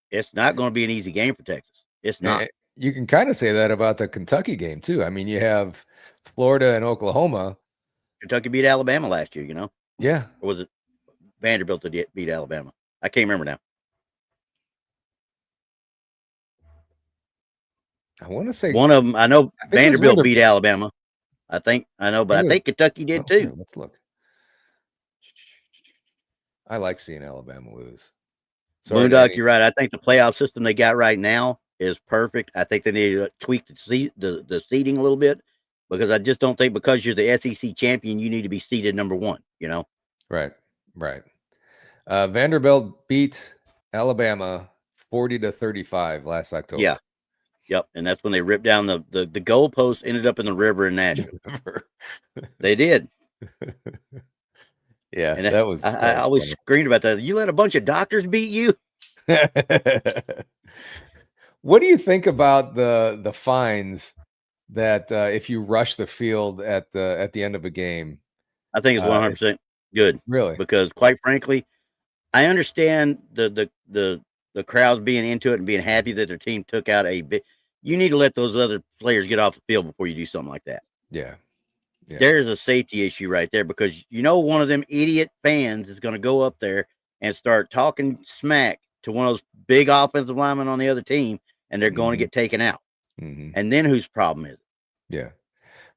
it's not going to be an easy game for Texas. It's not. You can kind of say that about the Kentucky game too. I mean, you have Florida and Oklahoma. Kentucky beat Alabama last year, Yeah. Or was it Vanderbilt that beat Alabama? I can't remember now. I want to say one of them. I know Vanderbilt beat Alabama. I think Kentucky did too. Yeah, let's look. I like seeing Alabama lose. Moondock, you're right. I think the playoff system they got right now is perfect. I think they need to tweak the seeding a little bit, because I just don't think because you're the SEC champion, you need to be seeded number 1, Right. Vanderbilt beat Alabama 40-35 last October. Yeah. Yep. And that's when they ripped down the goalpost, ended up in the river in Nashville. They did. Yeah. And that was I always screamed about that. You let a bunch of doctors beat you. What do you think about the fines that if you rush the field at the end of a game? I think it's 100% good. Really? Because quite frankly, I understand the crowds being into it and being happy that their team took out a big. You need to let those other players get off the field before you do something like that. Yeah. There's a safety issue right there, because one of them idiot fans is going to go up there and start talking smack to one of those big offensive linemen on the other team, and they're going to get taken out. And then whose problem is it? Yeah.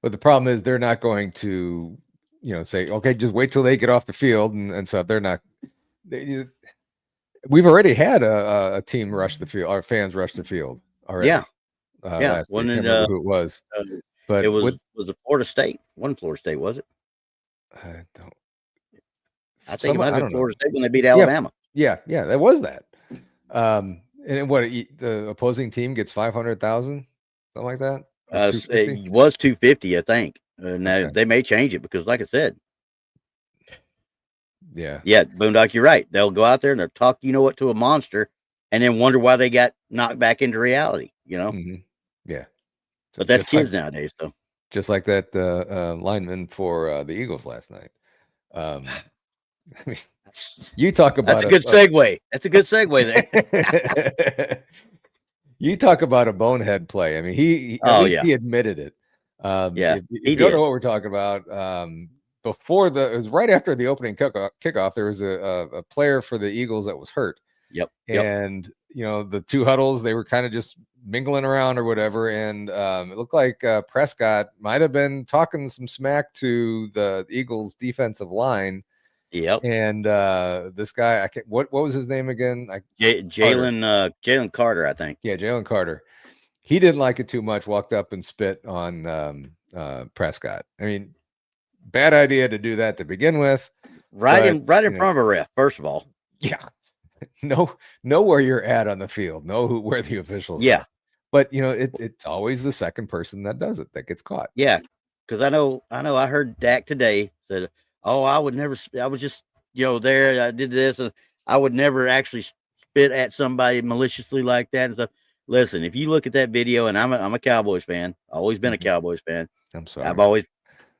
But the problem is they're not going to, say, okay, just wait till they get off the field. And so they're not. We've already had a team rush the field. Our fans rush the field already. Yeah. Last week. I can't remember who it was. But it was it Florida State? One Florida State, was it? I don't. I think it might have been Florida State when they beat Alabama. Yeah, that was that. And what the opposing team gets 500,000, something like that. It was 250, I think. Now they may change it because, like I said, yeah, Boondock, you're right. They'll go out there and they'll talk, to a monster, and then wonder why they got knocked back into reality. Yeah. But that's kids nowadays, though. Just like that lineman for the Eagles last night. I mean, you talk about that's a good segue. That's a good segue there. You talk about a bonehead play. I mean, he admitted it. If you don't know what we're talking about, it was right after the opening kickoff. There was a player for the Eagles that was hurt. Yep. And the two huddles, they were kind of just mingling around or whatever, and it looked like Prescott might have been talking some smack to the Eagles' defensive line. Yep. And this guy, I can't. What was his name again? Jalen Carter, I think. Yeah, Jalen Carter. He didn't like it too much. Walked up and spit on Prescott. I mean, bad idea to do that to begin with. Right in front of a ref. First of all. Yeah. Know where you're at on the field. Know where the officials are. But it's always the second person that does it that gets caught. Yeah, because I heard Dak today said, "Oh, I would never. I was just there. I did this, and I would never actually spit at somebody maliciously like that." And stuff. Listen, if you look at that video, and I'm a Cowboys fan, always been a Cowboys fan. I'm sorry. I've always,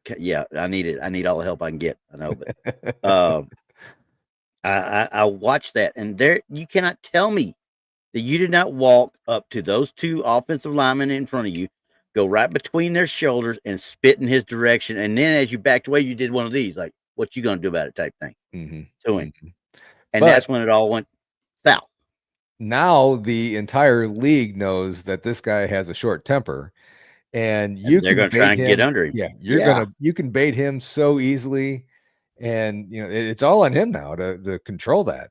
I need it. I need all the help I can get. I know, but I watched that, and there you cannot tell me that you did not walk up to those two offensive linemen in front of you, go right between their shoulders and spit in his direction. And then as you backed away, you did one of these, like, what you going to do about it type thing to him. And that's when it all went south. Now the entire league knows that this guy has a short temper, and they're going to try and get under him. Yeah, you can bait him so easily. And, it's all on him now to control that.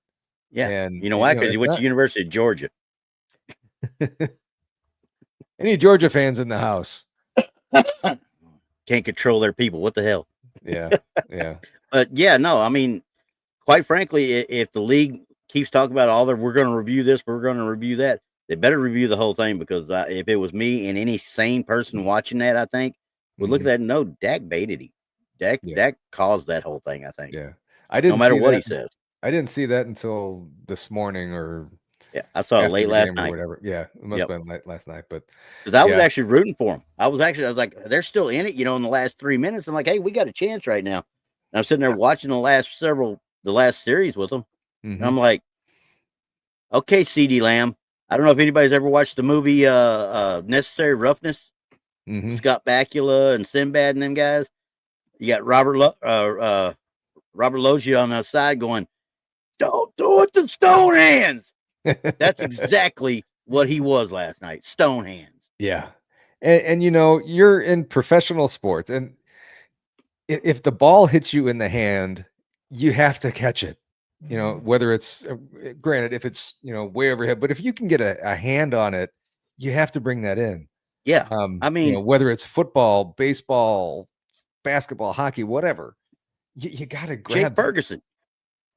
Yeah. And you know why? Because he went to University of Georgia. Any Georgia fans in the house? Can't control their people. What the hell? Yeah. Yeah. But yeah, no, I mean, quite frankly, if the league keeps talking about we're going to review this, we're going to review that, they better review the whole thing, because if it was me and any sane person watching that, I think would look at that and know Dak baited him. Dak caused that whole thing, I think. Yeah. I didn't, no matter what he says. I didn't see that until this morning, or I saw it late last night or whatever. Yeah, it must have been late last night. But because I was actually rooting for him. I was like, they're still in it, in the last 3 minutes. I'm like, hey, we got a chance right now. And I'm sitting there watching the last series with them. And I'm like, okay, CD Lamb. I don't know if anybody's ever watched the movie Necessary Roughness. Scott Bakula and Sinbad and them guys. You got Robert Loggia on the side going, "Don't do it to Stone Hands." That's exactly what he was last night. Stone Hands. Yeah. And you're in professional sports, and if the ball hits you in the hand, you have to catch it. Whether it's granted, if it's way overhead, but if you can get a hand on it, you have to bring that in. Yeah. I mean, whether it's football, baseball, basketball, hockey, whatever, you got to grab Jake Ferguson.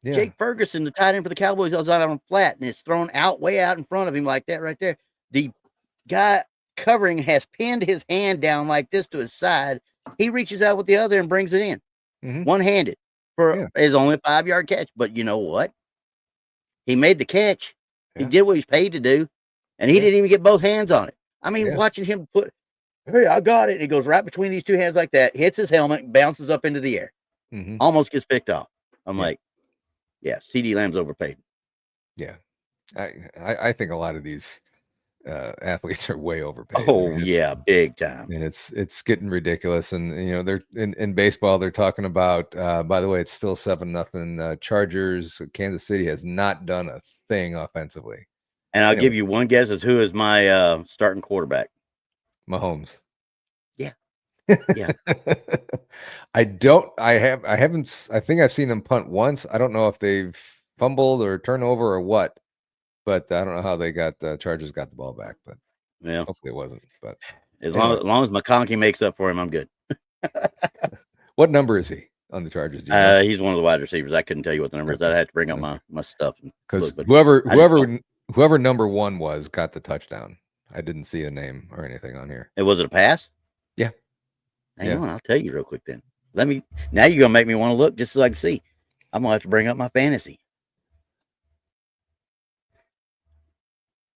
Yeah. Jake Ferguson, the tight end for the Cowboys, was out on flat, and it's thrown way out in front of him like that right there. The guy covering has pinned his hand down like this to his side. He reaches out with the other and brings it in, one-handed. It's only a 5-yard catch, but you know what? He made the catch. He did what he's paid to do, and he didn't even get both hands on it. I mean, watching him hey, I got it. And he goes right between these two hands like that, hits his helmet, bounces up into the air, almost gets picked off. I'm like, CD Lamb's overpaid. Yeah, I think a lot of these athletes are way overpaid. Oh, big time. And it's getting ridiculous. And they're in baseball, they're talking about by the way, it's still 7-0 Chargers. Kansas City has not done a thing offensively. And I'll give you one guess as who is my starting quarterback. Mahomes. Yeah. I think I've seen them punt once. I don't know if they've fumbled or turnover or what, but I don't know how they got the Chargers got the ball back, but hopefully it wasn't. But as long as McConkey makes up for him, I'm good. What number is he on the Chargers? He's one of the wide receivers. I couldn't tell you what the number is. I'd have to bring up my stuff. Because whoever number 1 was got the touchdown. I didn't see a name or anything on here. Was it a pass? Yeah. Hang on, I'll tell you real quick then. Now you're gonna make me want to look just so I can see. I'm gonna have to bring up my fantasy.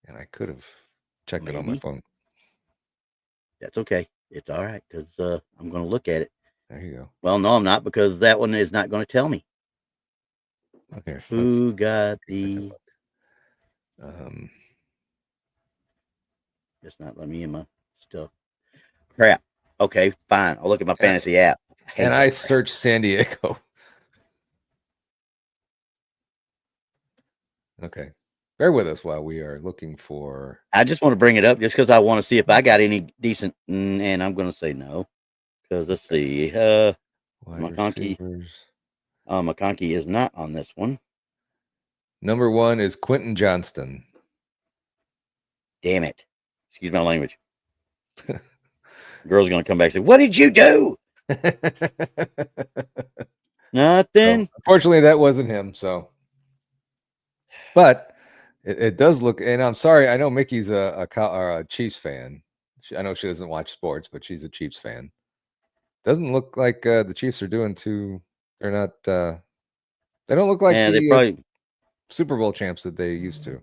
And I could have checked it on my phone. That's okay. It's all right, because I'm gonna look at it. There you go. Well, no, I'm not, because that one is not going to tell me. Okay. Who got the Just not let me in my stuff. Crap. Okay, fine. I'll look at my fantasy app. And I searched San Diego. Okay. Bear with us while we are looking for. I just want to bring it up just because I want to see if I got any decent, and I'm going to say no. Because let's see. Wide McConkey. receivers. McConkey is not on this one. Number 1 is Quentin Johnston. Damn it. Excuse my language. Girl's going to come back and say, "What did you do?" Nothing. So, unfortunately, that wasn't him. So, but it does look. And I'm sorry. I know Mickey's a Chiefs fan. I know she doesn't watch sports, but she's a Chiefs fan. Doesn't look like the Chiefs are doing too. They're not. They don't look like they probably Super Bowl champs that they used to.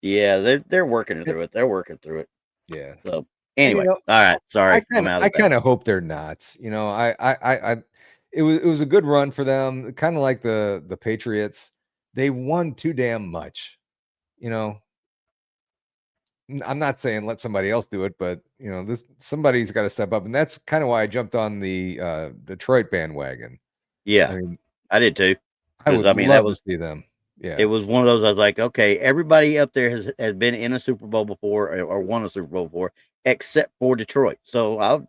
Yeah, they're working through it. They're working through it. Yeah. So anyway, You know, all right. Sorry, I kind of hope they're not. You know, it was a good run for them. Kind of like the Patriots. They won too damn much. You know, I'm not saying let somebody else do it, but you know, somebody's got to step up, and that's kind of why I jumped on the Detroit bandwagon. Yeah, I mean, I did too. I would love to see them. Yeah, it was one of those. I was like, okay, everybody up there has been in a Super Bowl before or won a Super Bowl before, except for Detroit. So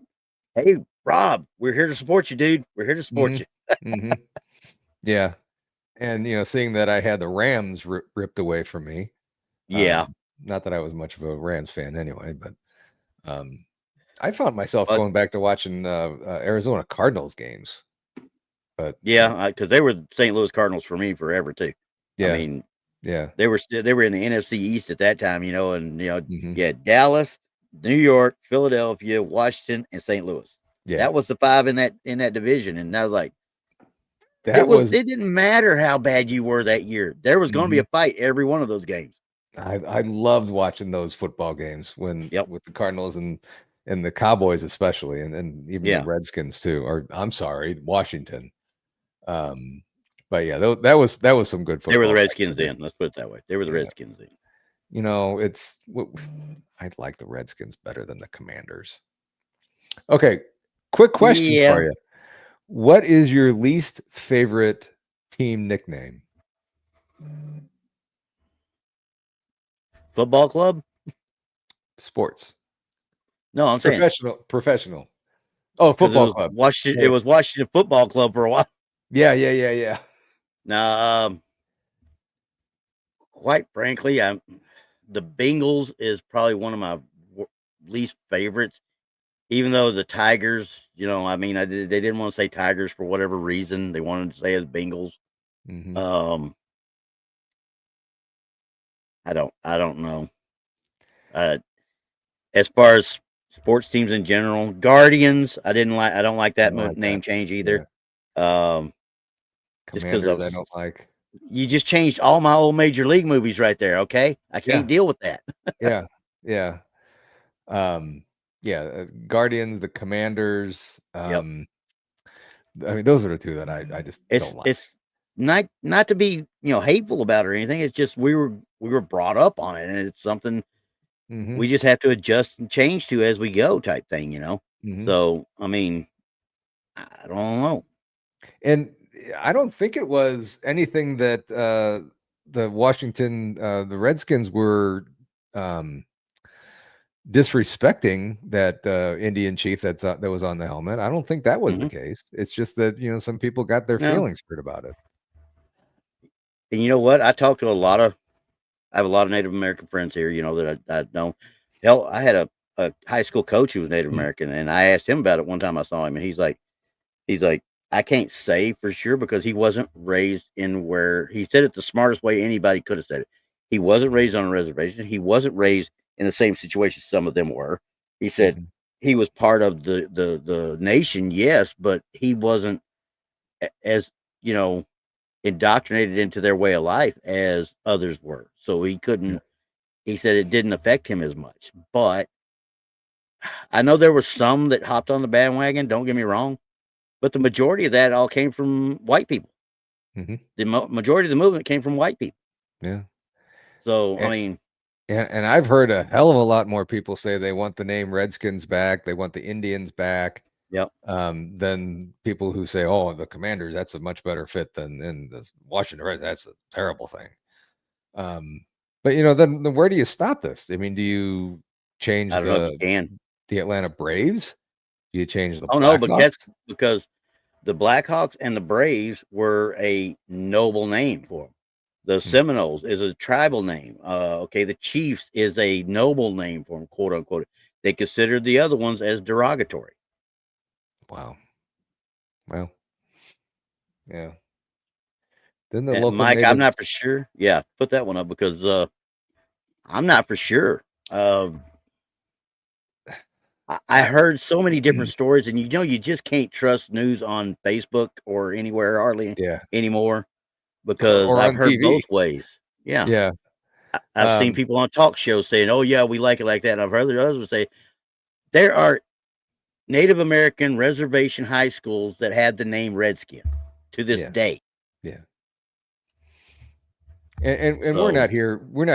hey, Rob, we're here to support you, dude. We're here to support you. Mm-hmm. Yeah, and you know, seeing that I had the Rams ripped away from me. Yeah. Not that I was much of a Rams fan anyway, but I found myself going back to watching Arizona Cardinals games. But yeah, because they were St. Louis Cardinals for me forever too. Yeah, I mean, yeah, they were in the NFC East at that time, you know, and you know, Dallas, New York, Philadelphia, Washington, and St. Louis. Yeah, that was the 5 in that division, and I was like, it didn't matter how bad you were that year. There was going to be a fight every one of those games. I loved watching those football games with the Cardinals and the Cowboys especially, and even the Redskins too. Or I'm sorry, Washington. But yeah, that was some good football. They were the Redskins then. Let's put it that way. They were the Redskins then. You know, I'd like the Redskins better than the Commanders. Okay, quick question for you. What is your least favorite team nickname? Football club? Sports. No, I'm saying professional. Oh, football club. It was Washington Football Club for a while. Yeah. Now, quite frankly, the Bengals is probably one of my least favorites. Even though the Tigers, you know, I mean, they didn't want to say Tigers for whatever reason. They wanted to say as Bengals. I don't know. As far as sports teams in general, Guardians, I don't like that name change either. Yeah. Just because I don't like. You just changed all my old Major League movies right there. Okay, I can't deal with that. Yeah. Guardians, the Commanders. I mean, those are the two that I just don't like. It's not to be, you know, hateful about it or anything. It's just we were brought up on it, and it's something we just have to adjust and change to as we go, type thing, you know. So I mean, I don't know. And I don't think it was anything that the Washington the Redskins were disrespecting that Indian chief that was on the helmet. I don't think that was the case. It's just that, you know, some people got their feelings hurt about it. And you know what? I have a lot of Native American friends here, you know, that I know. Hell, I had a high school coach who was Native American, and I asked him about it one time I saw him, and he's like, I can't say for sure because he wasn't raised in where he said it the smartest way anybody could have said it. He wasn't raised on a reservation. He wasn't raised in the same situation some of them were. He said he was part of the nation, yes, but he wasn't as, you know, indoctrinated into their way of life as others were. So he couldn't. He said it didn't affect him as much. But I know there were some that hopped on the bandwagon. Don't get me wrong. But the majority of that all came from white people. The majority of the movement came from white people. Yeah. So, I mean. And I've heard a hell of a lot more people say they want the name Redskins back. They want the Indians back. Yep. Than people who say, oh, the Commanders, that's a much better fit than the Washington Reds. That's a terrible thing. But then where do you stop this? I mean, do you change I don't know if you can. the Atlanta Braves? Do you change the Oh no, but Blackhawks? because the Blackhawks and the Braves were a noble name for them. The Seminoles is a tribal name. Okay, the Chiefs is a noble name for them, quote unquote. They considered the other ones as derogatory. Wow. Well, yeah. Then the local Mike, I'm natives. not for sure. Yeah, put that one up because I'm not for sure. I heard so many different stories, and you just can't trust news on Facebook or anywhere hardly Yeah. anymore because Or I've on heard TV. both ways. Yeah. Yeah. I've seen people on talk shows saying, "Oh yeah, we like it like that." And I've heard others say there are Native American reservation high schools that have the name Redskin to this day. Yeah. And So, we're not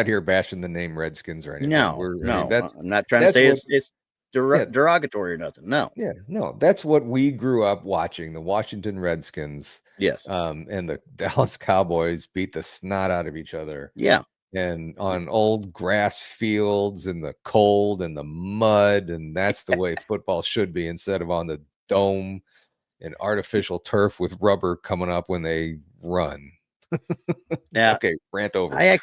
here bashing the name Redskins or anything. I'm not trying to say it's derogatory or nothing. No. Yeah, no, that's what we grew up watching, the Washington Redskins. Yes. And the Dallas Cowboys beat the snot out of each other. Yeah. And on old grass fields in the cold and the mud, and that's the way football should be instead of on the dome and artificial turf with rubber coming up when they run. Now, okay, rant over. I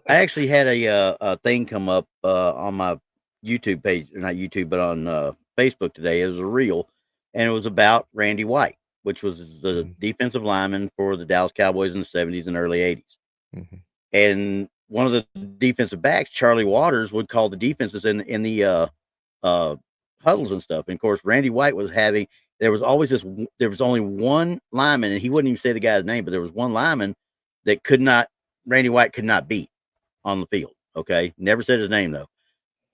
actually had a thing come up on my YouTube page, not YouTube, but on Facebook today. It was a reel, and it was about Randy White, which was the defensive lineman for the Dallas Cowboys in the 70s and early 80s. And one of the defensive backs, Charlie Waters, would call the defenses in the huddles and stuff. And of course, Randy White was having. There was only one lineman, and he wouldn't even say the guy's name, but there was one lineman that Randy White could not beat on the field. Okay. Never said his name though.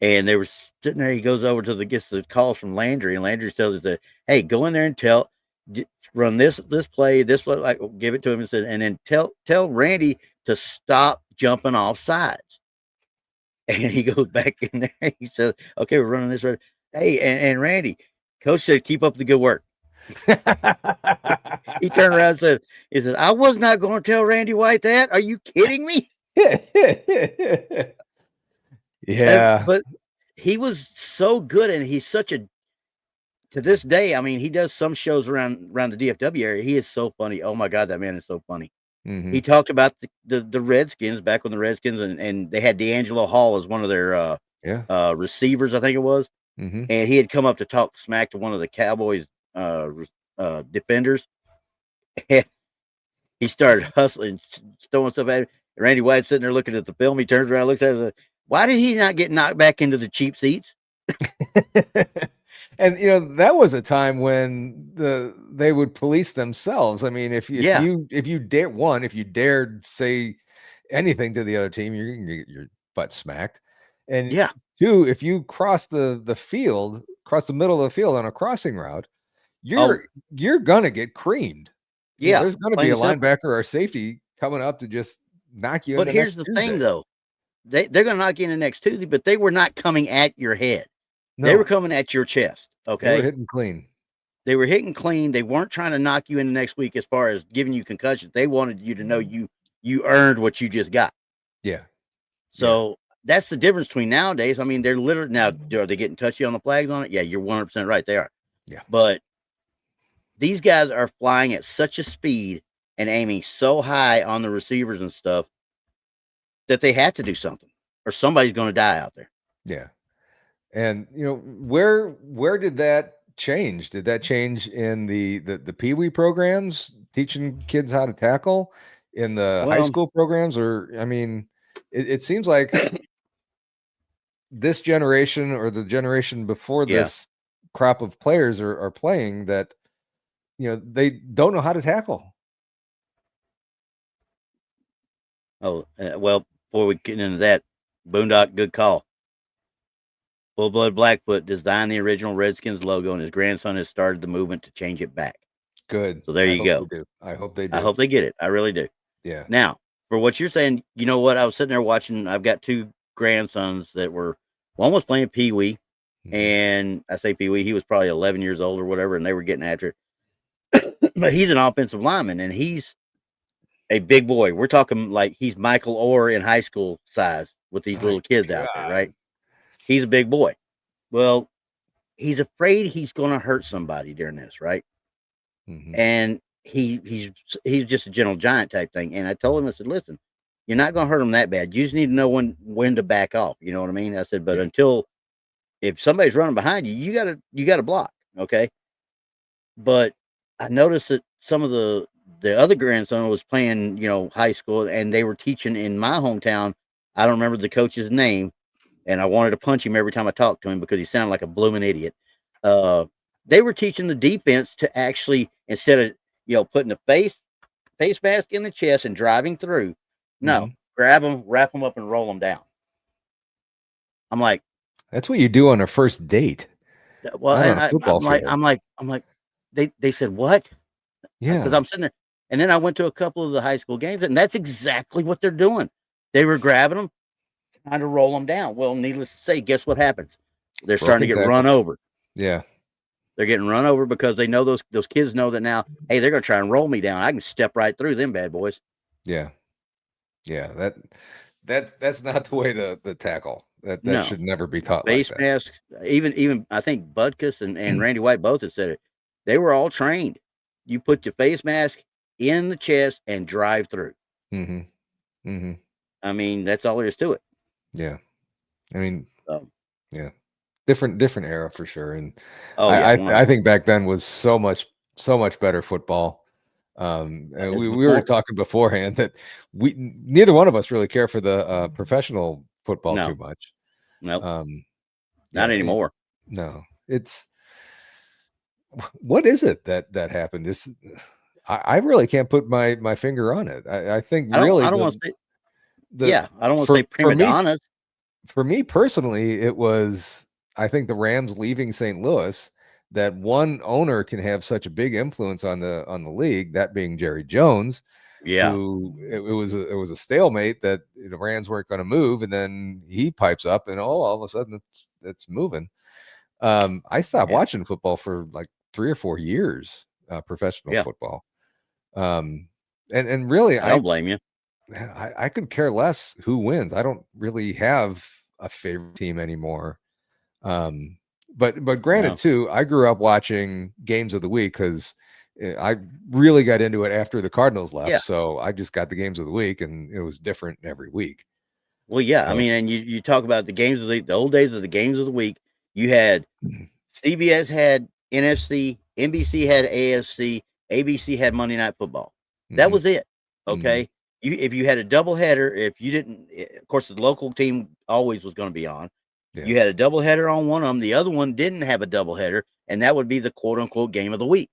And they were sitting there. He goes over gets the calls from Landry, and Landry tells us that, hey, go in there and run this play, like give it to him and then tell Randy to stop jumping off sides. And he goes back in there. He says, okay, we're running this. Hey, and Randy, coach said, keep up the good work. He turned around and said, I was not going to tell Randy White that. Are you kidding me? Yeah. But he was so good, and he's to this day, I mean, he does some shows around the DFW area. He is so funny. Oh my God, that man is so funny. He talked about the Redskins back when the Redskins and they had D'Angelo Hall as one of their receivers, I think it was. And he had come up to talk smack to one of the Cowboys defenders. And he started hustling, throwing stuff at him. Randy White's sitting there looking at the film. He turns around, looks at it. Why did he not get knocked back into the cheap seats? And that was a time when they would police themselves. I mean, if you dared say anything to the other team, you're gonna get your butt smacked. And two, if you cross the middle of the field on a crossing route, you're gonna get creamed. Yeah, there's gonna be a linebacker or a safety coming up to just knock you. But here's the thing, though. They're going to knock you in the next Tuesday, but they were not coming at your head. No. They were coming at your chest. Okay. They were hitting clean. They weren't trying to knock you in the next week as far as giving you concussions. They wanted you to know you earned what you just got. Yeah. So that's the difference between nowadays. I mean, they're literally now, are they getting touchy on the flags on it? Yeah, you're 100% right. They are. Yeah. But these guys are flying at such a speed and aiming so high on the receivers and stuff that they had to do something, or somebody's going to die out there. Yeah. And where did that change? Did that change in the Pee-wee programs, teaching kids how to tackle, in the high school programs? Or, I mean, it seems like this generation or the generation before this crop of players are playing that, they don't know how to tackle. Oh, well, before we get into that, Boondock, good call. Full Blood Blackfoot designed the original Redskins logo, and his grandson has started the movement to change it back. Good. So there you go. I hope they do. I hope they get it. I really do. Yeah. Now, for what you're saying, you know what? I was sitting there watching. I've got two grandsons that one was playing Pee-wee, and I say Pee-wee, he was probably 11 years old or whatever, and they were getting after it. But he's an offensive lineman, and he's a big boy. We're talking like he's Michael Orr in high school size, with these My little kids out there, God. right? He's a big boy. Well, he's afraid he's going to hurt somebody during this, right? Mhm. And he's just a gentle giant type thing. And I told him, I said, listen, you're not going to hurt him that bad. You just need to know when to back off. You know what I mean? I said, but Yeah. if somebody's running behind you, you gotta block, okay? But I noticed that some of the other grandson was playing, high school, and they were teaching in my hometown. I don't remember the coach's name, and I wanted to punch him every time I talked to him because he sounded like a blooming idiot. They were teaching the defense to actually, instead of putting the face mask in the chest and driving through, no, Mhm. grab them, wrap them up, and roll them down. I'm like, That's what you do on a first date. well, Not and on a football field. I'm like, they said what? Because Yeah. I'm sitting there, and then I went to a couple of the high school games, and that's exactly what they're doing. They were grabbing them, trying to roll them down. Well, needless to say, guess what happens? They're starting to Broken get run tackle. over. Yeah. They're getting run over because they know those kids know that now. Hey, they're going to try and roll me down. I can step right through them bad boys. Yeah. Yeah. That's not the way to tackle. That No. should never be taught like Face that. mask. Even I think Butkus and Randy White both have said it. They were all trained. You put your face mask in the chest and drive through. Mm-hmm. Mm-hmm. I mean, that's all there is to it. Yeah. I mean, So, yeah. Different era for sure. And oh yeah, I think back then was so much better football. And we were talking beforehand that neither one of us really care for the professional football too much. No, not anymore. No, it's what is it that happened? I really can't put my finger on it. I think really I don't want to say. I don't want to say for prima donnas. For me personally, it was, I think, the Rams leaving St. Louis, that one owner can have such a big influence on the league, that being Jerry Jones. Yeah. Who it was a stalemate that the Rams weren't going to move, and then he pipes up, and all of a sudden it's moving. I stopped watching football for like 3 or 4 years, professional football. And really, I don't blame you. I could care less who wins. I don't really have a favorite team anymore. But granted, too, I grew up watching games of the week because I really got into it after the Cardinals left. Yeah. So I just got the games of the week, and it was different every week. Well, yeah, So, I mean, and you talk about the games of the old days of the games of the week. You had CBS had NFC, NBC had AFC, ABC had Monday Night Football. That was it. Okay. If you had a doubleheader, if you didn't, of course, the local team always was going to be on. Yeah. You had a doubleheader on one of them. The other one didn't have a doubleheader, and that would be the quote unquote game of the week.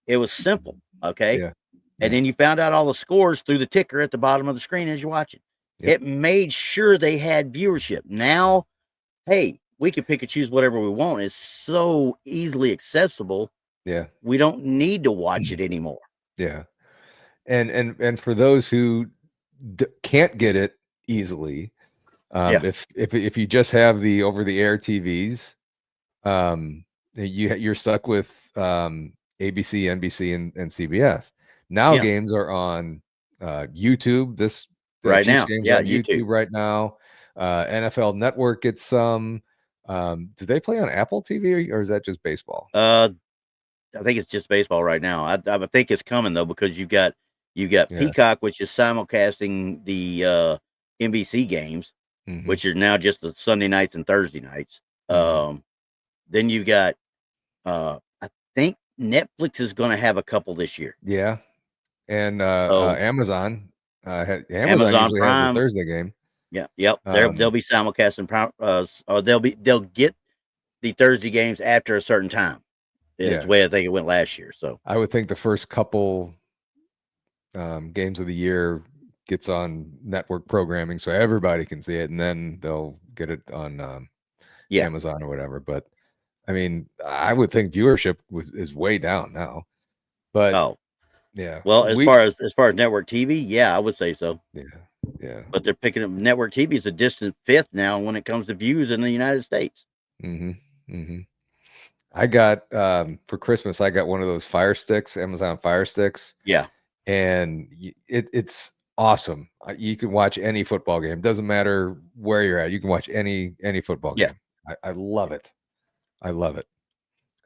It was simple. Okay. Yeah. And then you found out all the scores through the ticker at the bottom of the screen as you're watching. It made sure they had viewership. Now, hey, we can pick and choose whatever we want. It's so easily accessible. Yeah. We don't need to watch it anymore. Yeah. And for those who can't get it easily, if you just have the over-the-air TVs, you're stuck with ABC, NBC, and CBS. Now games are on YouTube. This right Chiefs now, games on YouTube right now. NFL Network gets some. Do they play on Apple TV, or is that just baseball? I think it's just baseball right now. I think it's coming though, because you've got Peacock, which is simulcasting the NBC games, which are now just the Sunday nights and Thursday nights. Then you've got I think Netflix is going to have a couple this year. Yeah, and Amazon usually Prime has a Thursday game. Yeah, yep. They'll be simulcasting, or they'll get the Thursday games after a certain time. It's the way I think it went last year. So I would think the first couple games of the year gets on network programming, so everybody can see it, and then they'll get it on Amazon or whatever. But I mean, I would think viewership is way down now. But yeah. Well, as far as network TV, I would say so. Yeah. But they're picking up network TV is a distant fifth now when it comes to views in the United States. I got for Christmas, I got one of those Fire Sticks, Amazon Fire Sticks. Yeah. And it's awesome. You can watch any football game. Doesn't matter where you're at. You can watch any football game. I love it. I love it.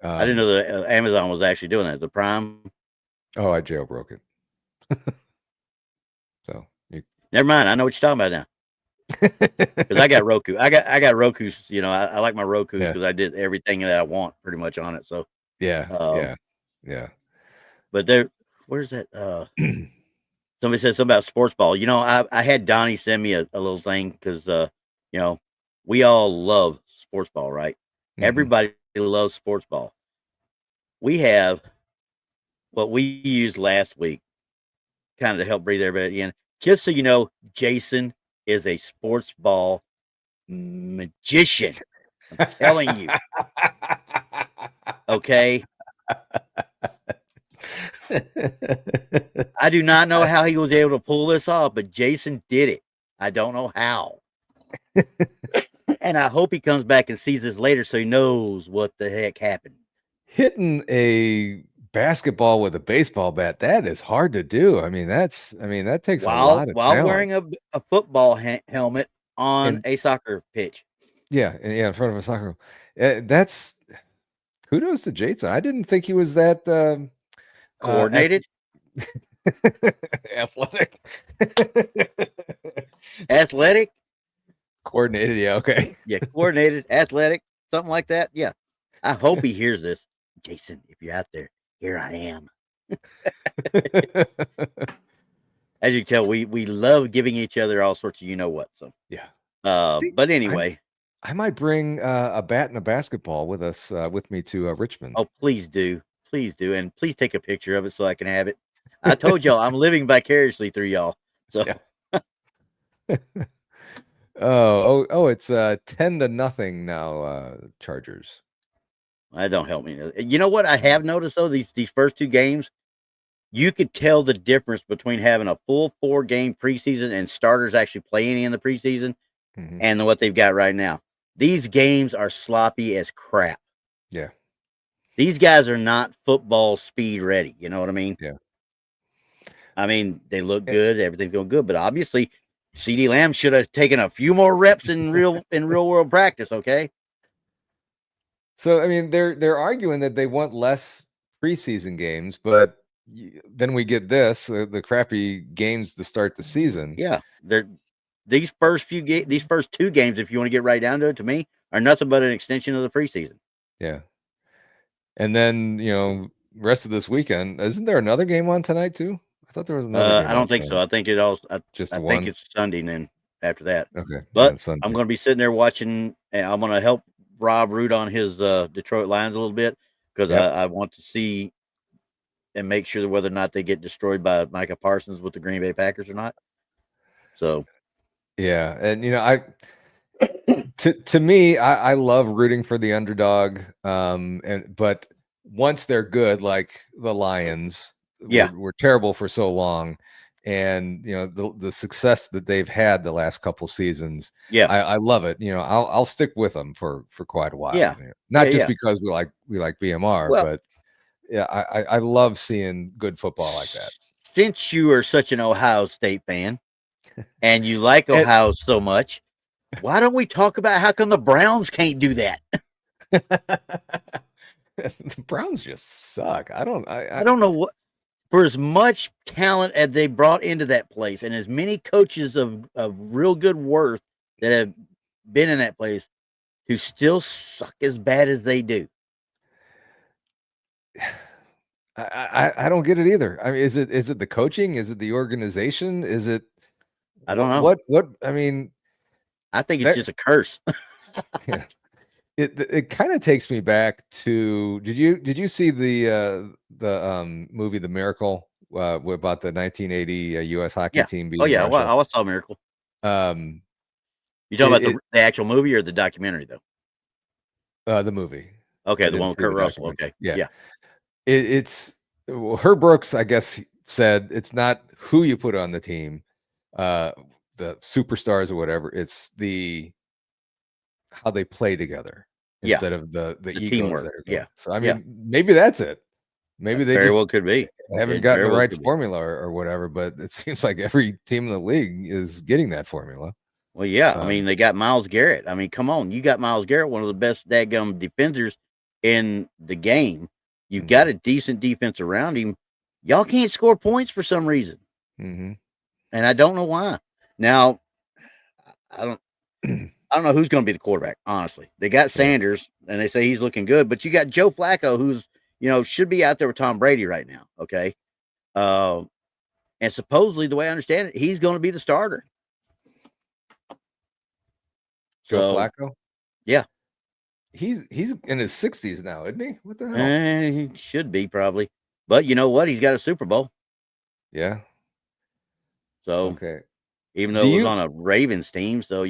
I didn't know that Amazon was actually doing that. The Prime. Oh, I jailbroke it. So never mind. I know what you're talking about now. Because I got Roku. I got Roku's. You know, I like my Roku because I did everything that I want pretty much on it. So yeah. But where's that? Somebody said something about sports ball. You know, I had Donny send me a little thing because you know, we all love sports ball, right? Mm-hmm. Everybody loves sports ball. We have what we used last week, kind of to help breathe everybody in. Just so you know, Jason is a sports ball magician. I'm telling you. Okay. I do not know how he was able to pull this off, but Jason did it. I don't know how. And I hope he comes back and sees this later so he knows what the heck happened. Hitting a basketball with a baseball bat, that is hard to do. I mean, that takes a lot of while talent. Wearing a football helmet on a soccer pitch. Yeah, in front of a soccer. That's kudos to Jason. I didn't think he was that coordinated. Athletic. Athletic. Coordinated, yeah, okay. Yeah, coordinated, athletic, something like that. Yeah. I hope he hears this. Jason, if you're out there, here I am. As you can tell, we love giving each other all sorts of what. So yeah. But anyway. I might bring a bat and a basketball with me to Richmond. Oh, please do. Please do. And please take a picture of it so I can have it. I told y'all I'm living vicariously through y'all. So yeah. Oh, it's 10-0 now, Chargers. That don't help me. You know what I have noticed though, these first two games, you could tell the difference between having a full 4-game preseason and starters actually playing in the preseason and what they've got right now. These games are sloppy as crap. Yeah. These guys are not football speed ready. You know what I mean? Yeah. I mean, they look good, everything's going good, but obviously CeeDee Lamb should have taken a few more reps in real world practice, okay? So I mean, they're arguing that they want less preseason games, but then we get the crappy games to start the season. Yeah, these first 2 games, if you want to get right down to it, to me, are nothing but an extension of the preseason. Yeah, and then rest of this weekend, isn't there another game on tonight too? I thought there was another game. I don't think so. I think it all. I think it's Sunday. And then after that, okay. But I'm going to be sitting there watching, and I'm going to help Rob root on his Detroit Lions a little bit because I want to see and make sure whether or not they get destroyed by Micah Parsons with the Green Bay Packers or not. So, yeah, and to me, I love rooting for the underdog. But once they're good, like the Lions, were terrible for so long. And the success that they've had the last couple seasons, I love it. I'll stick with them for quite a while. Yeah, not just because we like BMR, but I love seeing good football like that. Since you are such an Ohio State fan and you like Ohio so much, why don't we talk about how come the Browns can't do that? The Browns just suck. I don't know what. For as much talent as they brought into that place and as many coaches of real good worth that have been in that place to still suck as bad as they do. I don't get it either. I mean, is it the coaching? Is it the organization? Is it? I don't know. What? I mean, I think it's just a curse. Yeah. It kind of takes me back to did you see the movie The Miracle about the 1980 U.S. hockey team being I saw Miracle. You talking about the actual movie or the documentary though? The movie. Okay, the one with Kurt Russell. Okay, yeah. It's Herb Brooks, I guess, said it's not who you put on the team, the superstars or whatever. It's how they play together instead of the egos teamwork. that are going. So I mean, maybe that's it. Maybe they very just well could be. haven't It gotten very the well right could be. formula or whatever, but it seems like every team in the league is getting that formula. Well, yeah. I mean, they got Myles Garrett. I mean, come on. You got Myles Garrett, one of the best dadgum defenders in the game. You've got a decent defense around him. Y'all can't score points for some reason. And I don't know why. Now, I don't know who's going to be the quarterback, honestly. They got Sanders, and they say he's looking good, but you got Joe Flacco, who's, should be out there with Tom Brady right now, okay? And supposedly, the way I understand it, he's going to be the starter. Joe Flacco? Yeah. He's in his 60s now, isn't he? What the hell? He should be, probably. But you know what? He's got a Super Bowl. Yeah. So, okay. Even though it was on a Ravens team, so,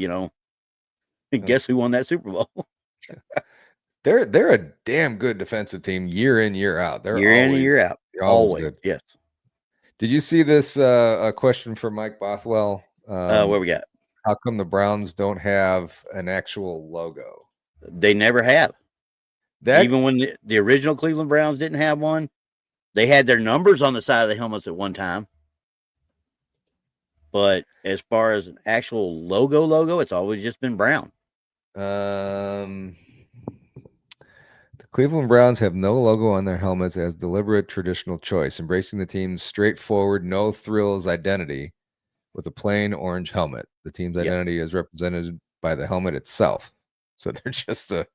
guess who won that Super Bowl? They're a damn good defensive team year in, year out. They're year in and year out. Always good. Yes. Did you see this a question from Mike Bothwell? What we got? How come the Browns don't have an actual logo? They never have. Even when the original Cleveland Browns didn't have one, they had their numbers on the side of the helmets at one time. But as far as an actual logo, it's always just been brown. The Cleveland Browns have no logo on their helmets as deliberate traditional choice, embracing the team's straightforward, no thrills identity with a plain orange helmet. The team's identity is represented by the helmet itself. So they're just a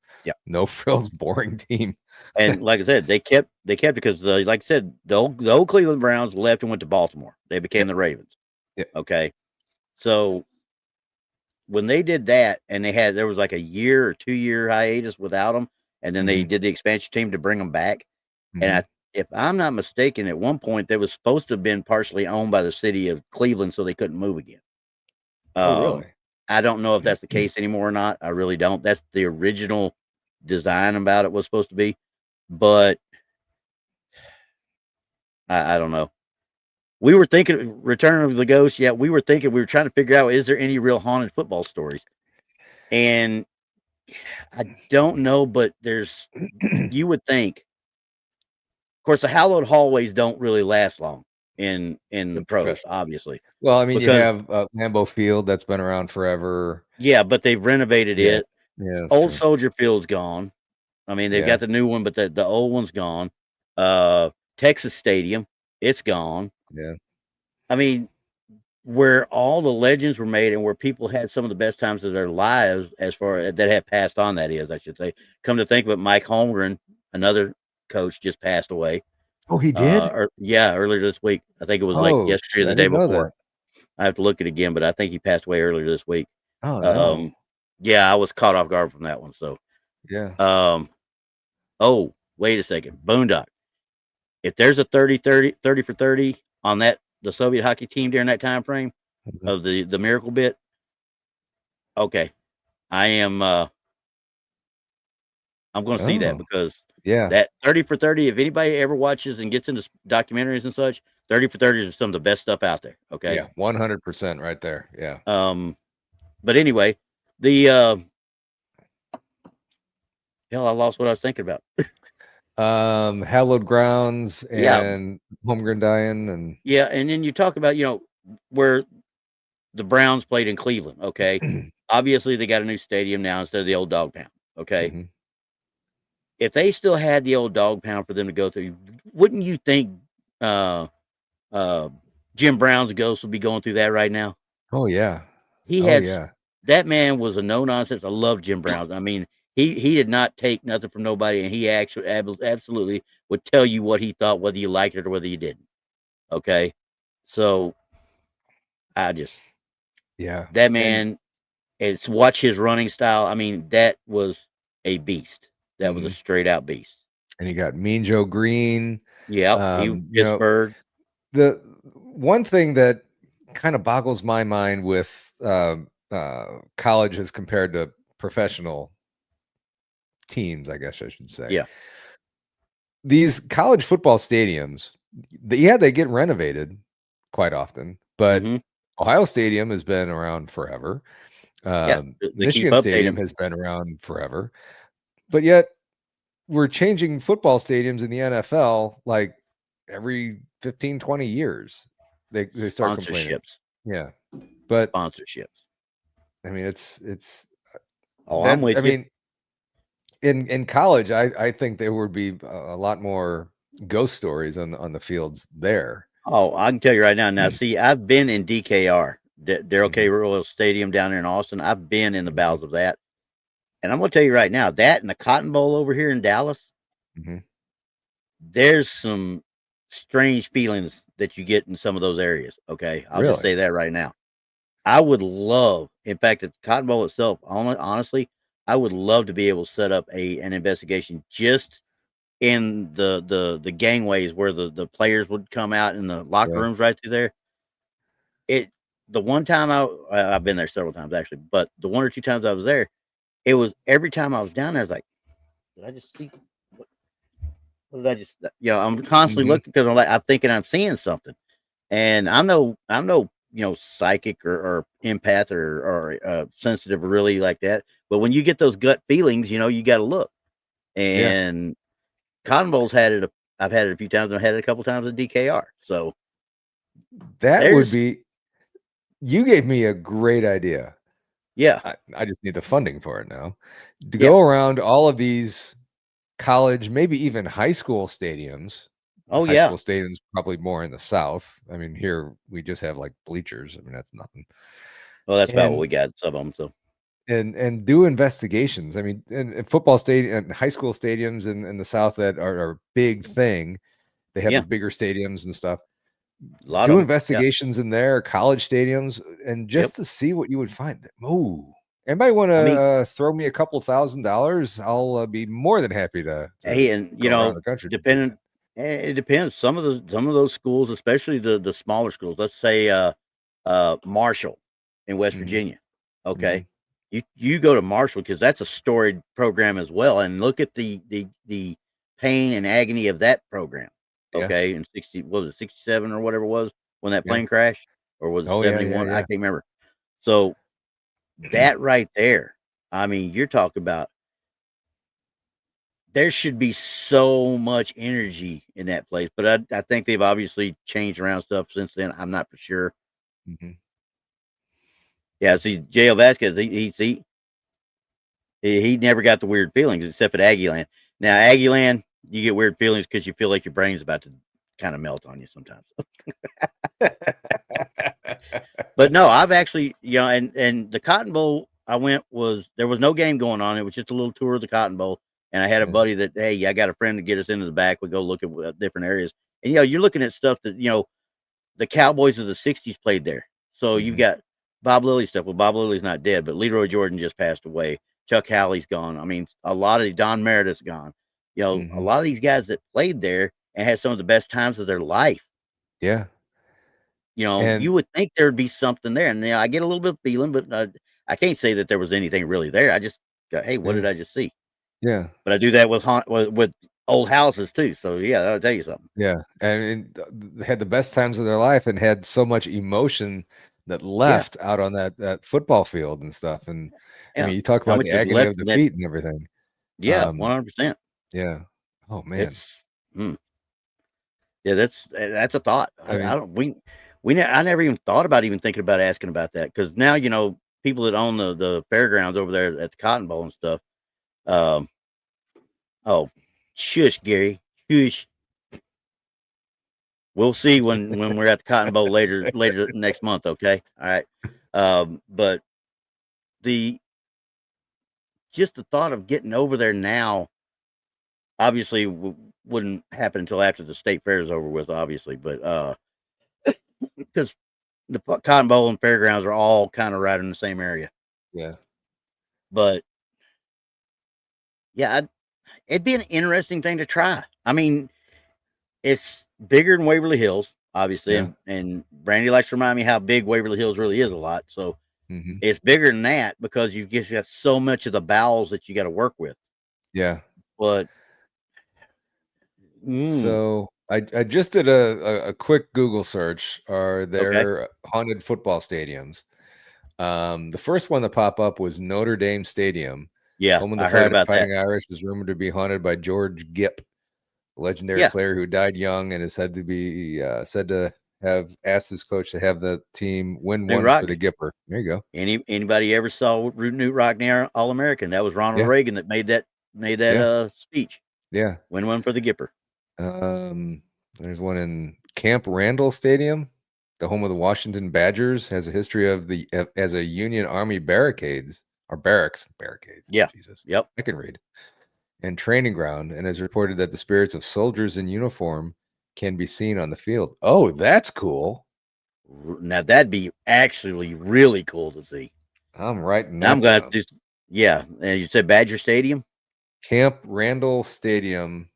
no frills, boring team. And like I said, they kept because like I said, the old Cleveland Browns left and went to Baltimore. They became the Ravens. Yeah. Okay. So when they did that, and there was like a year or 2 year hiatus without them, and then they did the expansion team to bring them back. And if I'm not mistaken, at one point they was supposed to have been partially owned by the city of Cleveland, so they couldn't move again. Really? I don't know if that's the case anymore or not. I really don't. That's the original design about it was supposed to be, but I don't know. We were thinking Return of the Ghost. Yeah, we were trying to figure out, is there any real haunted football stories? And I don't know, but you would think. Of course, the hallowed hallways don't really last long in the pros, obviously. Well, I mean, you have Lambeau Field that's been around forever. Yeah, but they've renovated it. Yeah, old Soldier Field's gone. I mean, they've got the new one, but the old one's gone. Texas Stadium, it's gone. Yeah. I mean, where all the legends were made and where people had some of the best times of their lives, as far as that have passed on, that is, I should say. Come to think of it, Mike Holmgren, another coach, just passed away. Oh, he did? Earlier this week. I think it was like yesterday or the day before. I have to look at it again, but I think he passed away earlier this week. Oh, no. Yeah, I was caught off guard from that one. So, yeah. Oh, wait a second. Boondock. If there's a 30 for 30 on the Soviet hockey team during that time frame of the miracle bit, okay, I'm going to see that, because that 30 for 30, if anybody ever watches and gets into documentaries and such, 30 for 30 is some of the best stuff out there. Okay. Yeah. 100% right there. Yeah. But anyway, hell, I lost what I was thinking about. Hallowed grounds and Holmgren dying, and and then you talk about, where the Browns played in Cleveland. Okay. Obviously they got a new stadium now instead of the old dog pound. Okay. If they still had the old dog pound for them to go through, wouldn't you think Jim Brown's ghost would be going through that right now? Oh yeah. That man was a no nonsense. I love Jim Brown. I mean, he did not take nothing from nobody, and he actually absolutely would tell you what he thought, whether you liked it or whether you didn't. Okay. So that man, it's watch his running style. I mean, that was a beast. That was a straight out beast. And you got Mean Joe Green. Yeah. Pittsburgh. The one thing that kind of boggles my mind with college as compared to professional teams, I guess I should say. Yeah. These college football stadiums, they get renovated quite often, but Ohio Stadium has been around forever. Michigan Stadium has been around forever. But yet we're changing football stadiums in the NFL like every 15, 20 years. They start complaining. Sponsorships. Yeah. But Sponsorships. I mean, it's Oh, I'm with I you. mean, in college, I think there would be a lot more ghost stories on the fields there. Oh, I can tell you right now. Now, see, I've been in DKR, Darrell K. Royal Stadium down there in Austin. I've been in the bowels of that. And I'm going to tell you right now, that and the Cotton Bowl over here in Dallas, there's some strange feelings that you get in some of those areas. Okay. I'll just say that right now. I would love, in fact, at the Cotton Bowl itself, honestly, I would love to be able to set up an investigation just in the gangways where the players would come out in the locker rooms right through there. The one time I've been there several times actually, but the one or two times I was there, it was every time I was down there, I was like, did I just see? What did I just? I'm constantly looking because I'm thinking I'm seeing something, and I'm no psychic or empath or sensitive or really like that. But when you get those gut feelings, you got to look. And Cotton Bowl's had it. I've had it a few times. I've had it a couple times at DKR. So that would be. You gave me a great idea. Yeah, I just need the funding for it now to go around all of these college, maybe even high school stadiums. Oh, high school stadiums probably more in the South. I mean, here we just have like bleachers. I mean, that's nothing. Well, that's about what we got. Some of them. So. And do investigations. I mean, in football stadium and high school stadiums in the South that are a big thing. They have the bigger stadiums and stuff. Do investigations in there, college stadiums, and just to see what you would find. Anybody want to throw me a couple $1,000? I'll be more than happy to hey, and around the country. It depends. Some of those schools, especially the smaller schools, let's say Marshall in West Virginia. Okay. You go to Marshall because that's a storied program as well, and look at the pain and agony of that program. Okay, in 67 or whatever it was when that plane crashed, or was it 71? I can't remember. So that right there, I mean, you're talking about there should be so much energy in that place, but I think they've obviously changed around stuff since then. I'm not for sure. Yeah, see, J.L. Vasquez, he never got the weird feelings except at Aggieland. Now, Aggieland, you get weird feelings because you feel like your brain's about to kind of melt on you sometimes. But no, I've actually, and the Cotton Bowl I went there was no game going on. It was just a little tour of the Cotton Bowl. And I had a buddy that, hey, I got a friend to get us into the back. We go look at different areas. And, you're looking at stuff that, the Cowboys of the 60s played there. So you've got Bob Lilly stuff. Well, Bob Lilly's not dead, but Leroy Jordan just passed away. Chuck Howley's gone. I mean, a lot of Don Meredith's gone. A lot of these guys that played there and had some of the best times of their life. Yeah. You would think there'd be something there. And I get a little bit of feeling, but I can't say that there was anything really there. I just go, hey, what did I just see? Yeah. But I do that with old houses too. So yeah, that'll tell you something. Yeah. And they had the best times of their life and had so much emotion that left out on that football field and stuff. And I mean, you talk about the agony of defeat and everything. Yeah, 100%. Yeah. Oh man. Yeah, that's a thought. I never even thought about thinking about asking about that, because now people that own the fairgrounds over there at the Cotton Bowl and stuff. Oh, shush, Gary, shush. We'll see when we're at the Cotton Bowl later next month. Okay, all right. But just the thought of getting over there now, obviously wouldn't happen until after the state fair is over with, obviously. But because the Cotton Bowl and fairgrounds are all kind of right in the same area. Yeah. But yeah, it'd be an interesting thing to try. I mean, it's bigger than Waverly Hills, obviously, and Brandi likes to remind me how big Waverly Hills really is a lot. So it's bigger than that because you just got so much of the bowels that you got to work with. Yeah. But so I just did a quick Google search. Are there haunted football stadiums? The first one that popped up was Notre Dame Stadium. Yeah, Home of I the heard about that. Fighting Irish is rumored to be haunted by George Gipp, a legendary Yeah. player who died young and is said to have asked his coach to have the team win New one Rock. for the Gipper. There you go. Anybody ever saw Newt Rockne All American? That was Ronald Yeah. Reagan that made that speech. Yeah. Win one for the Gipper. There's one in Camp Randall Stadium, the home of the Washington Badgers, has a history as a Union Army barricades. Yeah. Jesus. Yep. I can read. And training ground, and has reported that the spirits of soldiers in uniform can be seen on the field. Oh, that's cool. Now that'd be actually really cool to see. I'm writing that Now I'm gonna have down. to just And you said Badger Stadium? Camp Randall Stadium.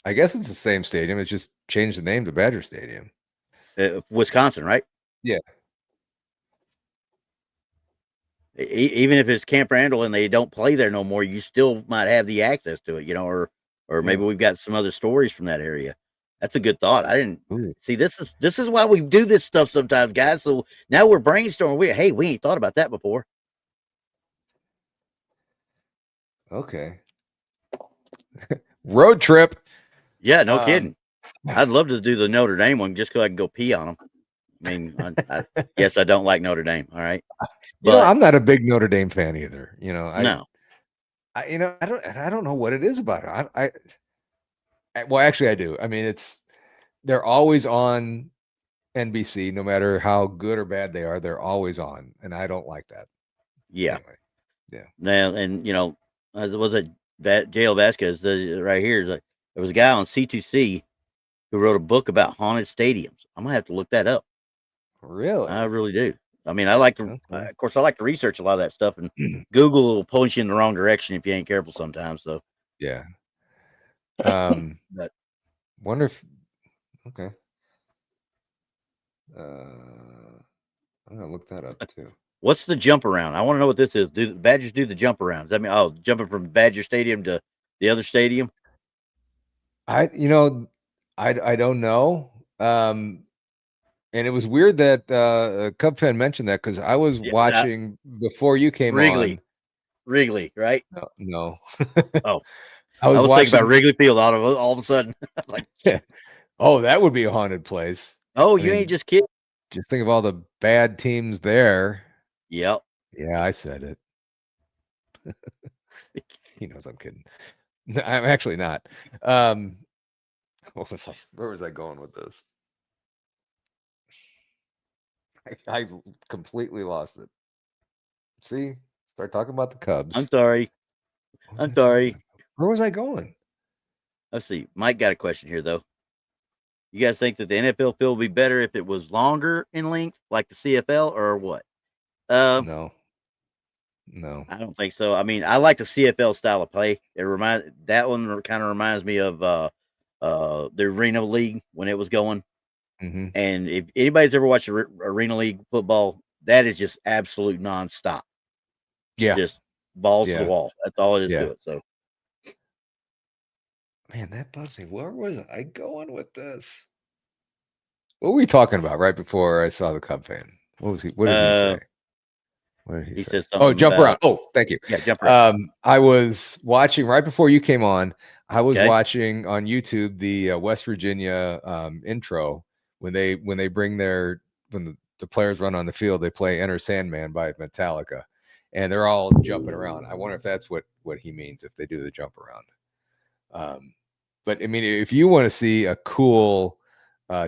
I guess it's the same stadium. It's just changed the name to Badger Stadium. Wisconsin, right? Yeah. Even if it's Camp Randall and they don't play there no more, you still might have the access to it, or maybe we've got some other stories from that area. That's a good thought. I didn't see this is why we do this stuff sometimes, guys. So now we're brainstorming. We ain't thought about that before. Okay. Road trip. Yeah, no kidding. I'd love to do the Notre Dame one just because I can go pee on them. I mean, yes, I don't like Notre Dame. All right, but I'm not a big Notre Dame fan either. No. I don't know what it is about it. Well, actually, I do. I mean, they're always on NBC, no matter how good or bad they are. They're always on, and I don't like that. Yeah, anyway, yeah. Now, and was it J.L. Vasquez right here? There was a guy on C2C who wrote a book about haunted stadiums. I'm gonna have to look that up. Really? I really do. I mean, I like to, Okay. of course, I like to research a lot of that stuff, and Google will point you in the wrong direction if you ain't careful sometimes. So, yeah. But wonder if, okay. I'm gonna look that up too. what's the jump around? I want to know what this is. Do the Badgers do the jump around? Does that mean jumping from Badger Stadium to the other stadium? I don't know. And it was weird that a Cub fan mentioned that because I was watching before you came on. Wrigley, right? No. Oh, I was thinking about Wrigley Field all of a sudden. Like, oh, that would be a haunted place. Oh, you ain't just kidding. Just think of all the bad teams there. Yep. Yeah, I said it. He knows I'm kidding. I'm actually not. Where was I going with this? I completely lost it. See, start talking about the Cubs. I'm sorry. Where was I going? Let's see. Mike got a question here, though. You guys think that the NFL field would be better if it was longer in length, like the CFL, or what? No. I don't think so. I mean, I like the CFL style of play. That one kind of reminds me of the Arena League when it was going. Mm-hmm. And if anybody's ever watched Arena League football, that is just absolute nonstop. Yeah, just balls to the wall. That's all it is to it. So, man, that bugs me. Where was I going with this? What were we talking about right before I saw the Cub fan? What did he say? What did he say? Oh, jump around. Oh, thank you. Yeah, jump around. I was watching right before you came on. I was watching on YouTube the West Virginia intro when they bring when the players run on the field. They play "Enter Sandman" by Metallica, and they're all jumping around. I wonder if that's what he means if they do the jump around. But I mean, if you want to see a cool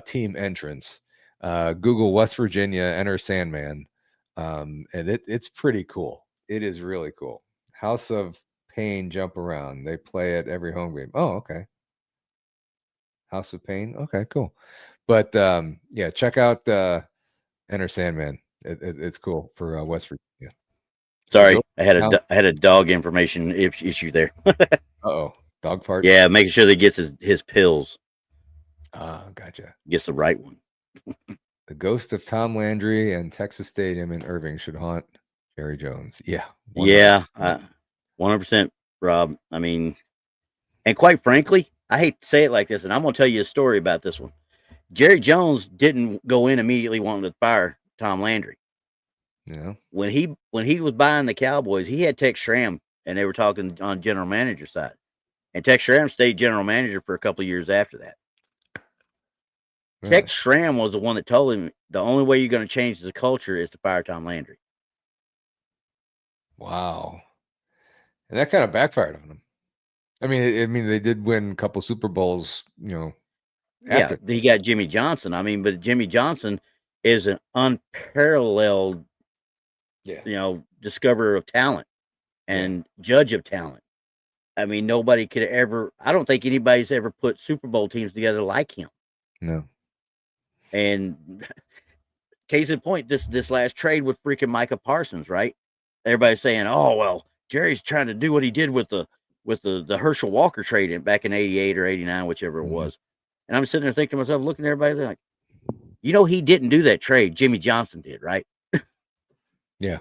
team entrance, Google West Virginia "Enter Sandman." And it's pretty cool. It is really cool. House of Pain jump around. They play at every home game. Oh, okay. House of Pain. Okay, cool. But yeah, check out Enter Sandman. It's cool for West Virginia. Sorry, I had a dog information issue there. Uh-oh, dog fart. Yeah, making sure that he gets his pills. Gotcha. Gets the right one. The ghost of Tom Landry and Texas Stadium in Irving should haunt Jerry Jones. Yeah. 100%. Yeah, 100%, Rob. I mean, and quite frankly, I hate to say it like this, and I'm going to tell you a story about this one. Jerry Jones didn't go in immediately wanting to fire Tom Landry. Yeah. When he was buying the Cowboys, he had Tex Schramm and they were talking on general manager side. And Tex Schramm stayed general manager for a couple of years after that. Really? Tex Schramm was the one that told him the only way you're going to change the culture is to fire Tom Landry. Wow. And that kind of backfired on them. I mean, they did win a couple Super Bowls, after. Yeah, he got Jimmy Johnson. I mean, but Jimmy Johnson is an unparalleled, discoverer of talent and judge of talent. I mean, nobody could ever. I don't think anybody's ever put Super Bowl teams together like him. No. And case in point, this last trade with freaking Micah Parsons, right? Everybody's saying, "Oh well, Jerry's trying to do what he did with the Herschel Walker trade back in '88 or '89, whichever it was." And I'm sitting there thinking to myself, looking at everybody, they're like, he didn't do that trade. Jimmy Johnson did, right? Yeah.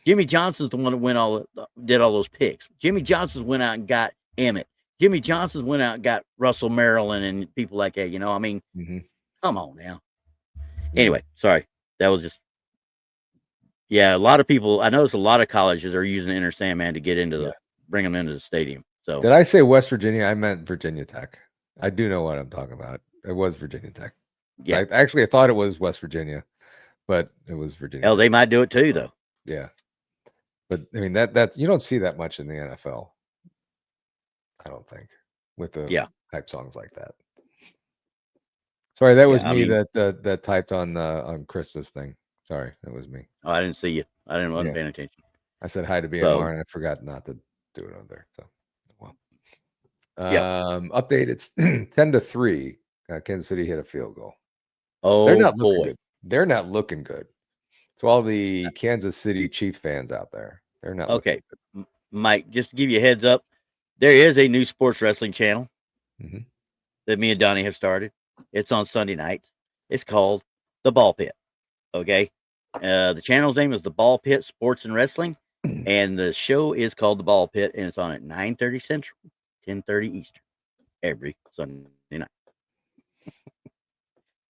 Jimmy Johnson's the one that did all those picks. Jimmy Johnson went out and got Emmett. Jimmy Johnson went out and got Russell Maryland and people like that. I mean, come on now. Anyway, sorry. That was just, a lot of people, I noticed a lot of colleges are using Enter Sandman to get into bring them into the stadium. So did I say West Virginia? I meant Virginia Tech. I do know what I'm talking about. It was Virginia Tech. Yeah. I thought it was West Virginia, but it was Virginia. Hell, they might do it too, though. Yeah. But I mean, that you don't see that much in the NFL. I don't think with the hype songs like that. Sorry, that was me that typed on Krista's thing. Sorry, that was me. Oh, I didn't see you. I wasn't paying attention. I said hi to BMR and I forgot not to do it on there. So, update. It's 10-3. Kansas City hit a field goal. Oh, they're not boy. Good. They're not looking good. So all the Kansas City Chief fans out there, they're not okay. Mike, just to give you a heads up, there is a new sports wrestling channel that me and Donny have started. It's on Sunday nights. It's called The Ball Pit. Okay. The channel's name is The Ball Pit Sports and Wrestling. And the show is called The Ball Pit, and it's on at 9:30 Central, 10:30 Eastern, every Sunday night.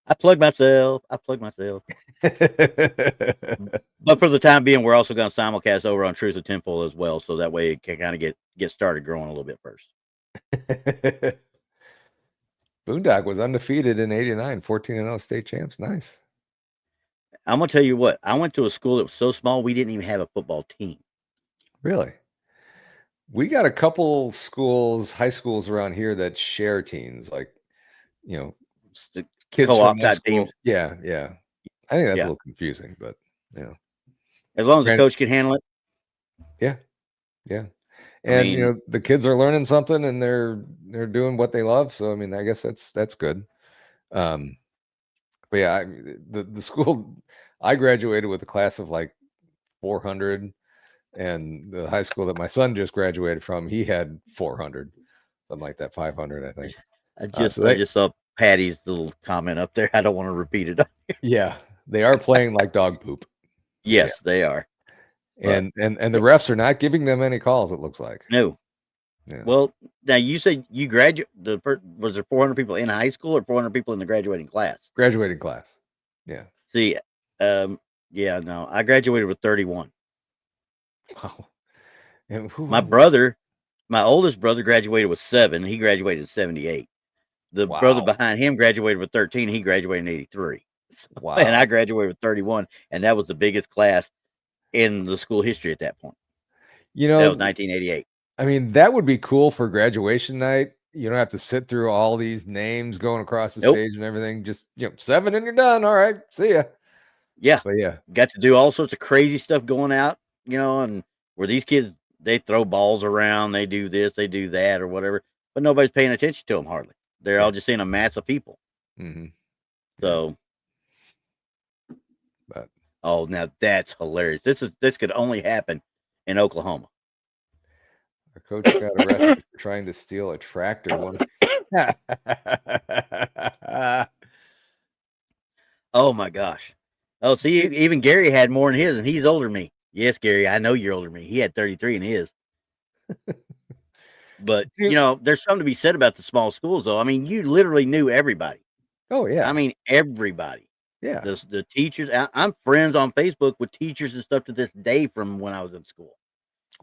I plug myself. But for the time being, we're also going to simulcast over on Truth Tinfoil as well, so that way it can kind of get started growing a little bit first. Boondock was undefeated in '89, 14-0 state champs. Nice. I'm going to tell you what. I went to a school that was so small, we didn't even have a football team. Really? We got a couple schools, high schools around here that share teams, like, the kids co-op type teams. Yeah. I think that's a little confusing, but as long as the coach can handle it. Yeah. And the kids are learning something and they're doing what they love. So I mean, I guess that's good. But yeah, the school I graduated with a class of like 400, and the high school that my son just graduated from, he had 400, something like that, 500, I think. I just saw Patty's little comment up there. I don't want to repeat it. Yeah, they are playing like dog poop. Yes, they are. And the refs are not giving them any calls, it looks like. No. Yeah. Well, now you said you was there 400 people in high school or 400 people in the graduating class? Graduating class. Yeah. See, no, I graduated with 31. Wow. And my oldest brother graduated with 7. He graduated in 78. The brother behind him graduated with 13. He graduated in 83. Wow. And I graduated with 31. And that was the biggest class in the school history at that point. That was 1988. I mean, that would be cool for graduation night. You don't have to sit through all these names going across the stage and everything. Just 7 and you're done. All right. See ya. Yeah. But yeah. Got to do all sorts of crazy stuff going out, and where these kids, they throw balls around, they do this, they do that, or whatever, but nobody's paying attention to them hardly. They're all just seeing a mass of people. Mm-hmm. So, but now that's hilarious. This could only happen in Oklahoma. Our coach got arrested for trying to steal a tractor. Oh my gosh. Oh, see, even Gary had more in his, and he's older than me. Yes, Gary, I know you're older than me. He had 33 in his. But, there's something to be said about the small schools, though. I mean, you literally knew everybody. Oh, yeah. I mean, everybody. Yeah. The teachers. I'm friends on Facebook with teachers and stuff to this day from when I was in school.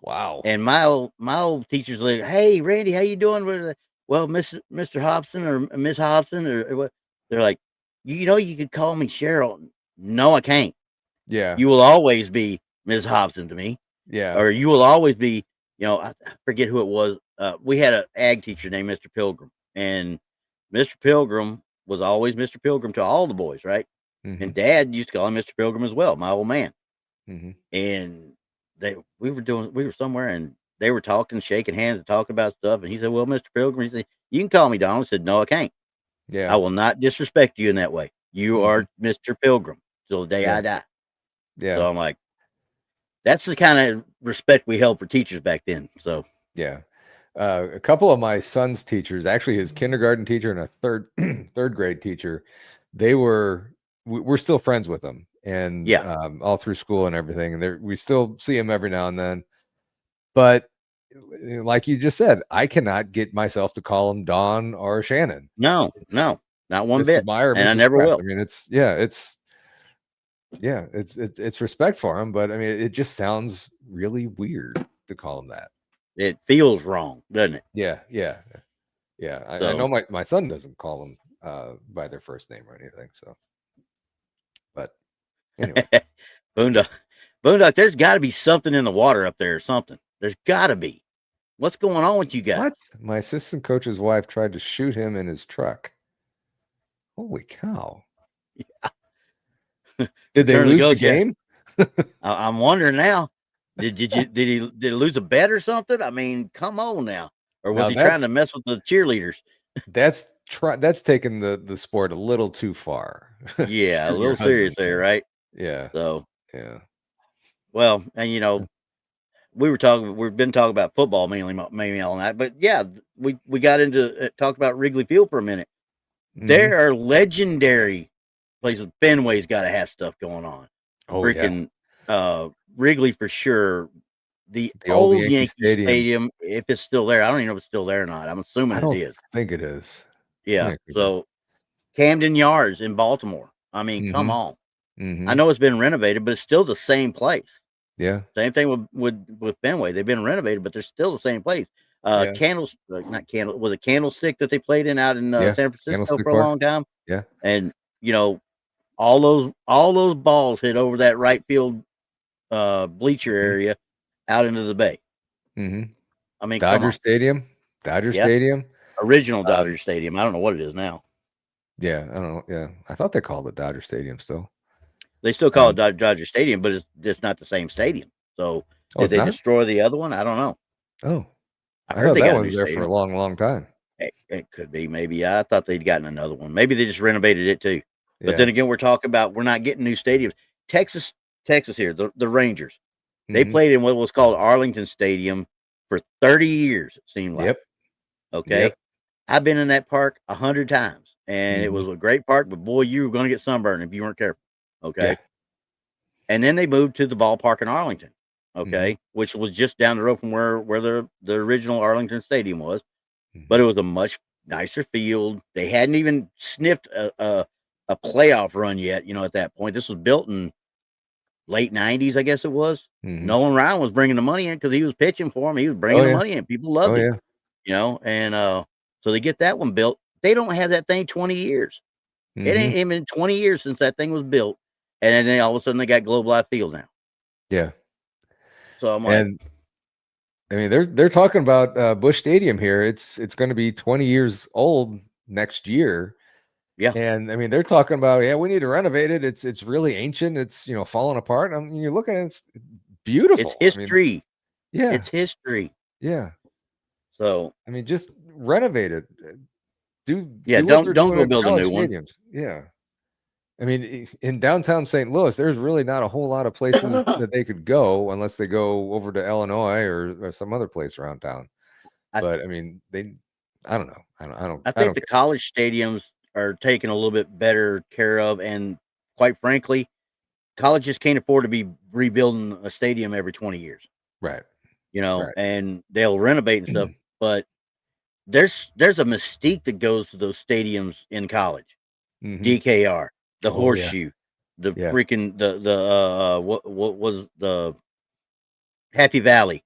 Wow. And my old teachers like, "Hey, Randy, how you doing?" Well, Mr. Hobson or Miss Hobson or what? They're like, you could call me Cheryl. No, I can't. Yeah. You will always be Ms. Hobson to me, Yeah. or you will always be. I forget who it was. We had an ag teacher named Mr. Pilgrim, and Mr. Pilgrim was always Mr. Pilgrim to all the boys, right? Mm-hmm. And Dad used to call him Mr. Pilgrim as well, my old man. Mm-hmm. And we were somewhere, and they were talking, shaking hands, and talking about stuff. And he said, "Well, Mr. Pilgrim," he said, "you can call me Donald." I said, "No, I can't. Yeah. I will not disrespect you in that way. You are Mr. Pilgrim till the day I die." Yeah. So I'm like, that's the kind of respect we held for teachers back then. So yeah. A couple of my son's teachers, actually his kindergarten teacher and a third grade teacher, we're still friends with them, and all through school and everything. And we still see them every now and then. But like you just said, I cannot get myself to call him Don or Shannon. No, not one Mrs. bit. Meyer, And I Mrs. never Pratt. will. I mean, it's respect for him, but I mean, it just sounds really weird to call him that. It feels wrong, doesn't it? Yeah. I know my son doesn't call them by their first name or anything. So, but anyway, Boondock, there's got to be something in the water up there or something. There's got to be. What's going on with you guys? What? My assistant coach's wife tried to shoot him in his truck. Holy cow! Yeah. Did they lose the game? I'm wondering now. Did he lose a bet or something? I mean, come on now. Or was he trying to mess with the cheerleaders? That's taking the sport a little too far. Yeah, a little serious there, right? Yeah. So yeah. Well, and we've been talking about football mainly all night, but yeah, we got into talk about Wrigley Field for a minute. Mm-hmm. There are legendary places. Fenway's got to have stuff going on. Oh, freaking Wrigley for sure. The old Yankee Stadium, if it's still there, I don't even know if it's still there or not. I'm assuming it is. I think it is. Yeah. So Camden Yards in Baltimore. I mean, come on. Mm-hmm. I know it's been renovated, but it's still the same place. Yeah. Same thing with Fenway. They've been renovated, but they're still the same place. Was it Candlestick that they played in out in San Francisco for a long time? Yeah. And all those balls hit over that right field bleacher area out into the bay. Mm-hmm. I mean, Dodger Stadium. Original Dodger Stadium. I don't know what it is now. Yeah, I don't know. Yeah, I thought they called it Dodger Stadium still. They still call it Dodger Stadium, but it's not the same stadium. So did they destroy the other one? I don't know. Oh, I heard that was there for a long, long time. It could be, maybe. I thought they'd gotten another one. Maybe they just renovated it too. But then again, we're talking about we're not getting new stadiums. Texas here, the Rangers. They played in what was called Arlington Stadium for 30 years, it seemed like. Yep. Okay. Yep. I've been in that park 100 times, and it was a great park, but boy, you were going to get sunburned if you weren't careful. Okay. Yeah. And then they moved to the ballpark in Arlington, okay, which was just down the road from where the original Arlington Stadium was, but it was a much nicer field. They hadn't even sniffed a playoff run yet, at that point. This was built in late 90s, I guess it was. Nolan Ryan was bringing the money in because he was pitching for him. He was bringing the money in. People loved it, and so they get that one built. They don't have that thing 20 years. It ain't even 20 years since that thing was built. And then all of a sudden they got Globe Life Field now. Yeah. So I'm like, and I mean, they're talking about Busch Stadium here. It's going to be 20 years old next year. Yeah. And I mean, they're talking about, we need to renovate it. It's really ancient. It's, falling apart. I mean, you're looking at it, it's beautiful. It's history. I mean, it's history. Yeah. So I mean, just renovate it. Don't go build a new stadiums. One. Yeah. I mean, in downtown St. Louis, there's really not a whole lot of places that they could go unless they go over to Illinois or some other place around town. But I mean, I don't know. I think the college stadiums are taken a little bit better care of, and quite frankly, colleges can't afford to be rebuilding a stadium every 20 years. Right. And they'll renovate and stuff, but there's a mystique that goes to those stadiums in college. DKR. The Horseshoe, the freaking the what was the Happy Valley,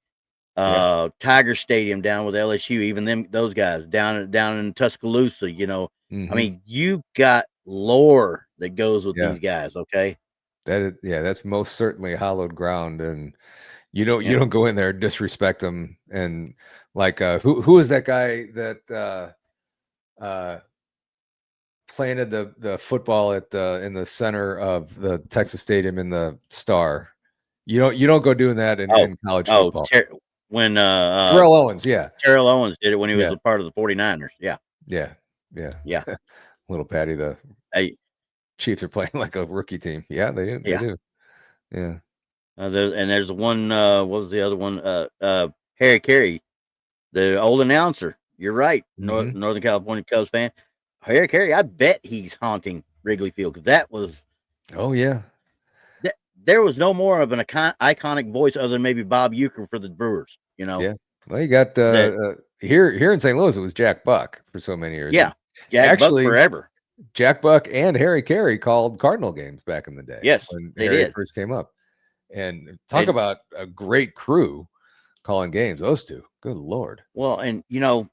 Tiger Stadium down with LSU, even those guys down in Tuscaloosa, you know. Mhm. I mean, you got lore that goes with Yeah. these guys, okay? That's most certainly hallowed ground, and you don't go in there and disrespect them. And like, who is that guy that planted the football at in the center of the Texas Stadium in the Star? You don't go doing that in college football. When Terrell Owens, yeah, Terrell Owens did it when he was Yeah. a part of the 49ers. Yeah. Yeah. Little Patty, the Hey, Chiefs are playing like a rookie team. Yeah, they do. They Yeah. do. Yeah. there's one, what was the other one? Harry Carey, the old announcer. You're right. Mhm. Northern California Cubs fan. Harry Carey, I bet he's haunting Wrigley Field, because that was Oh yeah. there was no more of an iconic voice other than maybe Bob Uecker for the Brewers, you know. Yeah. Well, you got here in St. Louis, it was Jack Buck for so many years. Yeah. Jack Buck Actually, forever. Jack Buck and Harry Carey called Cardinal games back in the day. Yes, when they Harry did. first came up. And talk And- about a great crew calling games. Those two. Good Lord. Well, and you know,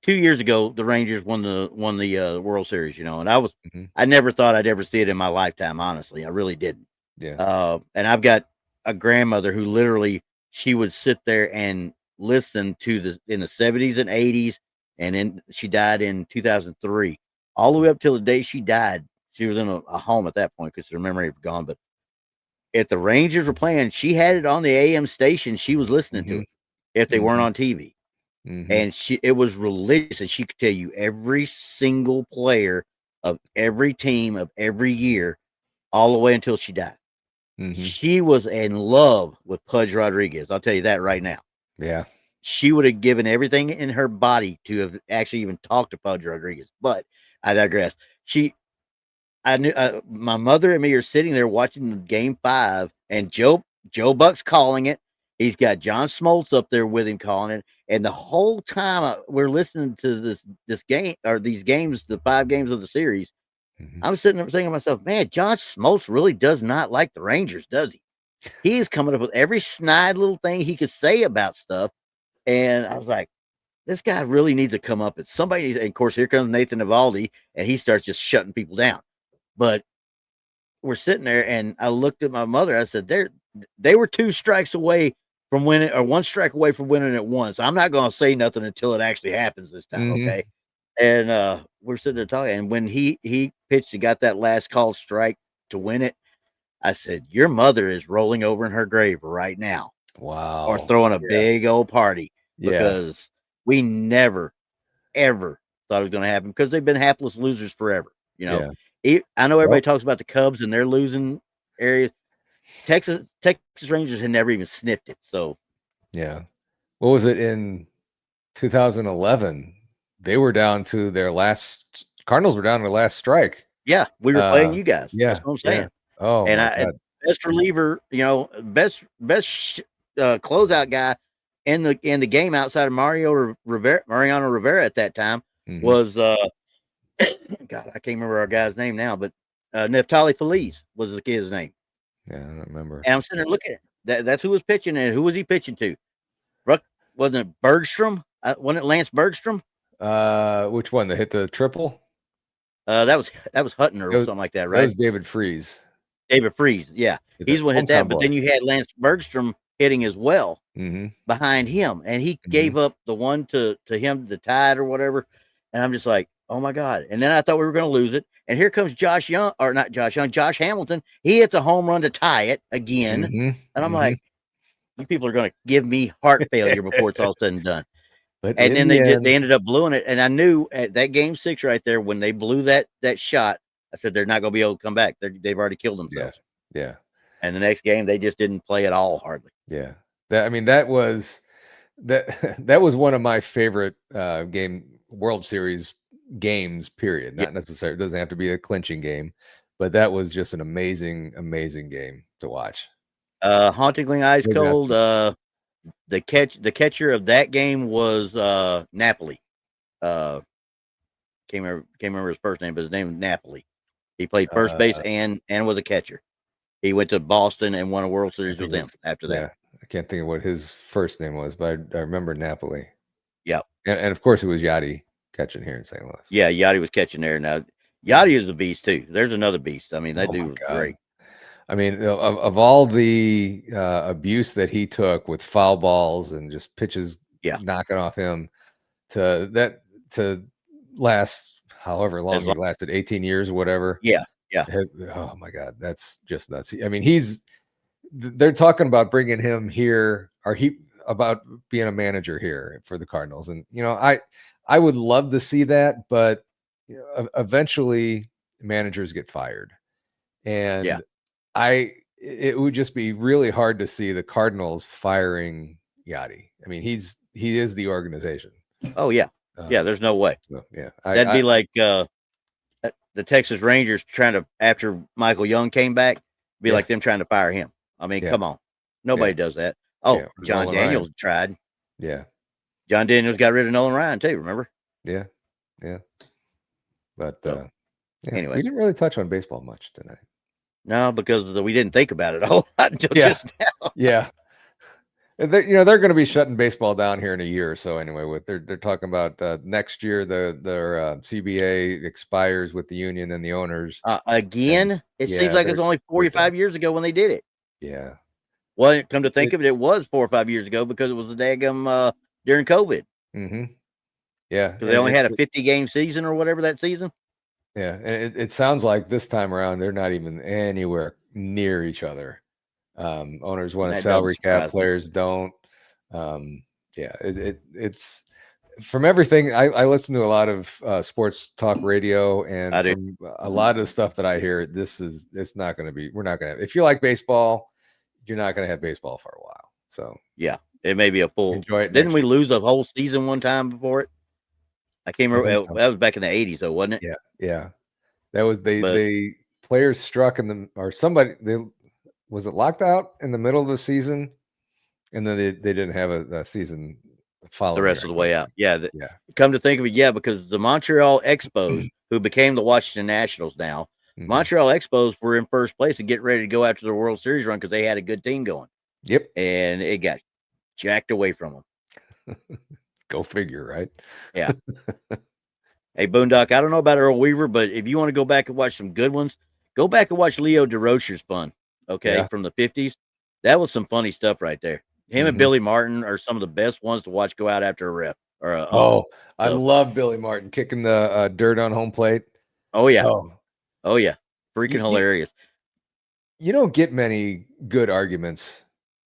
2 years ago the Rangers won the World Series, you know, and Mhm. I never thought I'd ever see it in my lifetime, honestly. I really didn't. Yeah. And I've got a grandmother who literally, she would sit there and listen to in the 70s and 80s, and then she died in 2003, all the way up till the day she died. She was in a home at that point because her memory was gone. But if the Rangers were playing, she had it on the AM station. She was listening to it if they weren't on TV. And it was religious, and she could tell you every single player of every team of every year, all the way until she died. She was in love with Pudge Rodriguez. I'll tell you that right now. Yeah. She would have given everything in her body to have actually even talked to Pudge Rodriguez. But I digress. I knew my mother and me are sitting there watching Game 5, and Joe Buck's calling it. He's got John Smoltz up there with him calling it, and the whole time we're listening to this game, or these games, the 5 games of the series. I'm sitting there thinking to myself, man, John Smoltz really does not like the Rangers, does he? He is coming up with every snide little thing he could say about stuff, and I was like, this guy really needs to come up. And somebody needs, and of course, here comes Nathan Eovaldi, and he starts just shutting people down. But we're sitting there, and I looked at my mother. I said, they were 2 strikes away from winning, or 1 strike away from winning at once. I'm not going to say nothing until it actually happens this time, okay? And we're sitting there talking, and when he pitched and got that last call strike to win it, I said, your mother is rolling over in her grave right now. Wow. Or throwing a big old party, because we never, ever thought it was going to happen, because they've been hapless losers forever. You know, I know everybody talks about the Cubs and their losing areas. Texas Rangers had never even sniffed it. So, yeah. What was it in 2011? They were down to their last. Cardinals were down to their last strike. Yeah, we were playing you guys. Yeah, that's what I'm saying. Yeah. Oh, and my God. Best reliever, you know, best closeout guy in the game outside of Mariano Rivera at that time was God, I can't remember our guy's name now, but Neftali Feliz was the kid's name. Yeah, I don't remember. And I'm sitting there looking at it. That's who was pitching, and who was he pitching to? Wasn't it Bergstrom? Wasn't it Lance Bergstrom? Which one? That hit the triple? That was Hutton or something like that, right? That was David Freese. David Freese, yeah. He's the one hit that, but then you had Lance Bergstrom hitting as well behind him, and he gave up the one to him, the tide or whatever. And I'm just like, oh my God. And then I thought we were going to lose it. And here comes Josh Hamilton. He hits a home run to tie it again. And I'm like, you people are going to give me heart failure before it's all said and done. But and then they ended up blowing it. And I knew at that game 6 right there, when they blew that shot, I said, they're not going to be able to come back. They've already killed themselves. Yeah. And the next game, they just didn't play at all, hardly. Yeah. That was one of my favorite World Series games, period. Not necessarily, it doesn't have to be a clinching game, but that was just an amazing, amazing game to watch. Hauntingly ice cold. The catcher of that game was Napoli. Can't remember his first name, but his name was Napoli. He played first base and was a catcher. He went to Boston and won a World Series with them after that. I can't think of what his first name was, but I remember Napoli. Yeah. And of course it was Yachty catching here in St. Louis. Yeah, Yachty was catching there. Now, Yachty is a beast too. There's another beast. I mean, that dude was great. I mean, of all the abuse that he took with foul balls and just pitches knocking off him to last however long he lasted, 18 years or whatever. Yeah. Oh my God, that's just nuts. I mean, they're talking about bringing him here, about being a manager here for the Cardinals. And, I would love to see that, but eventually managers get fired. And it would just be really hard to see the Cardinals firing Yachty. I mean, he is the organization. Oh yeah. There's no way. So, yeah. That'd be like the Texas Rangers trying to, after Michael Young came back, like them trying to fire him. I mean, come on. Nobody does that. Oh, John Daniels tried. Yeah. John Daniels got rid of Nolan Ryan too, remember? Yeah. But anyway, we didn't really touch on baseball much tonight. No, because we didn't think about it a whole lot until just now. Yeah. They're going to be shutting baseball down here in a year or so anyway. They're talking about next year their CBA expires with the union and the owners. Again? It seems like it's only 45 years ago when they did it. Yeah. Well, come to think of it, it was 4 or 5 years ago because it was the daggum during COVID. Mm-hmm. Yeah. Because they only had a 50-game season or whatever that season. Yeah, and it sounds like this time around they're not even anywhere near each other. Owners want a salary cap, players don't. It's from everything I listen to a lot of sports talk radio, and from a lot of the stuff that I hear, it's not going to be. We're not going to. If you like baseball, you're not going to have baseball for a while. So yeah, it may be a full. Enjoy it. Didn't we lose a whole season one time before it? I can't remember. That was back in the 80s, though, wasn't it? Yeah. That was they players struck was it locked out in the middle of the season, and then they didn't have a season following the rest of the way out. Yeah. Yeah. Come to think of it, because the Montreal Expos, who became the Washington Nationals now, Montreal Expos were in first place and getting ready to go after the World Series run because they had a good team going. Yep. And it got jacked away from them. Go figure, right? Yeah. Hey, Boondock, I don't know about Earl Weaver, but if you want to go back and watch some good ones, go back and watch Leo DeRocher's fun, from the 50s. That was some funny stuff right there. Him and Billy Martin are some of the best ones to watch go out after a ref. I love Billy Martin kicking the dirt on home plate. Oh, yeah. Oh, yeah. Freaking hilarious. You don't get many good arguments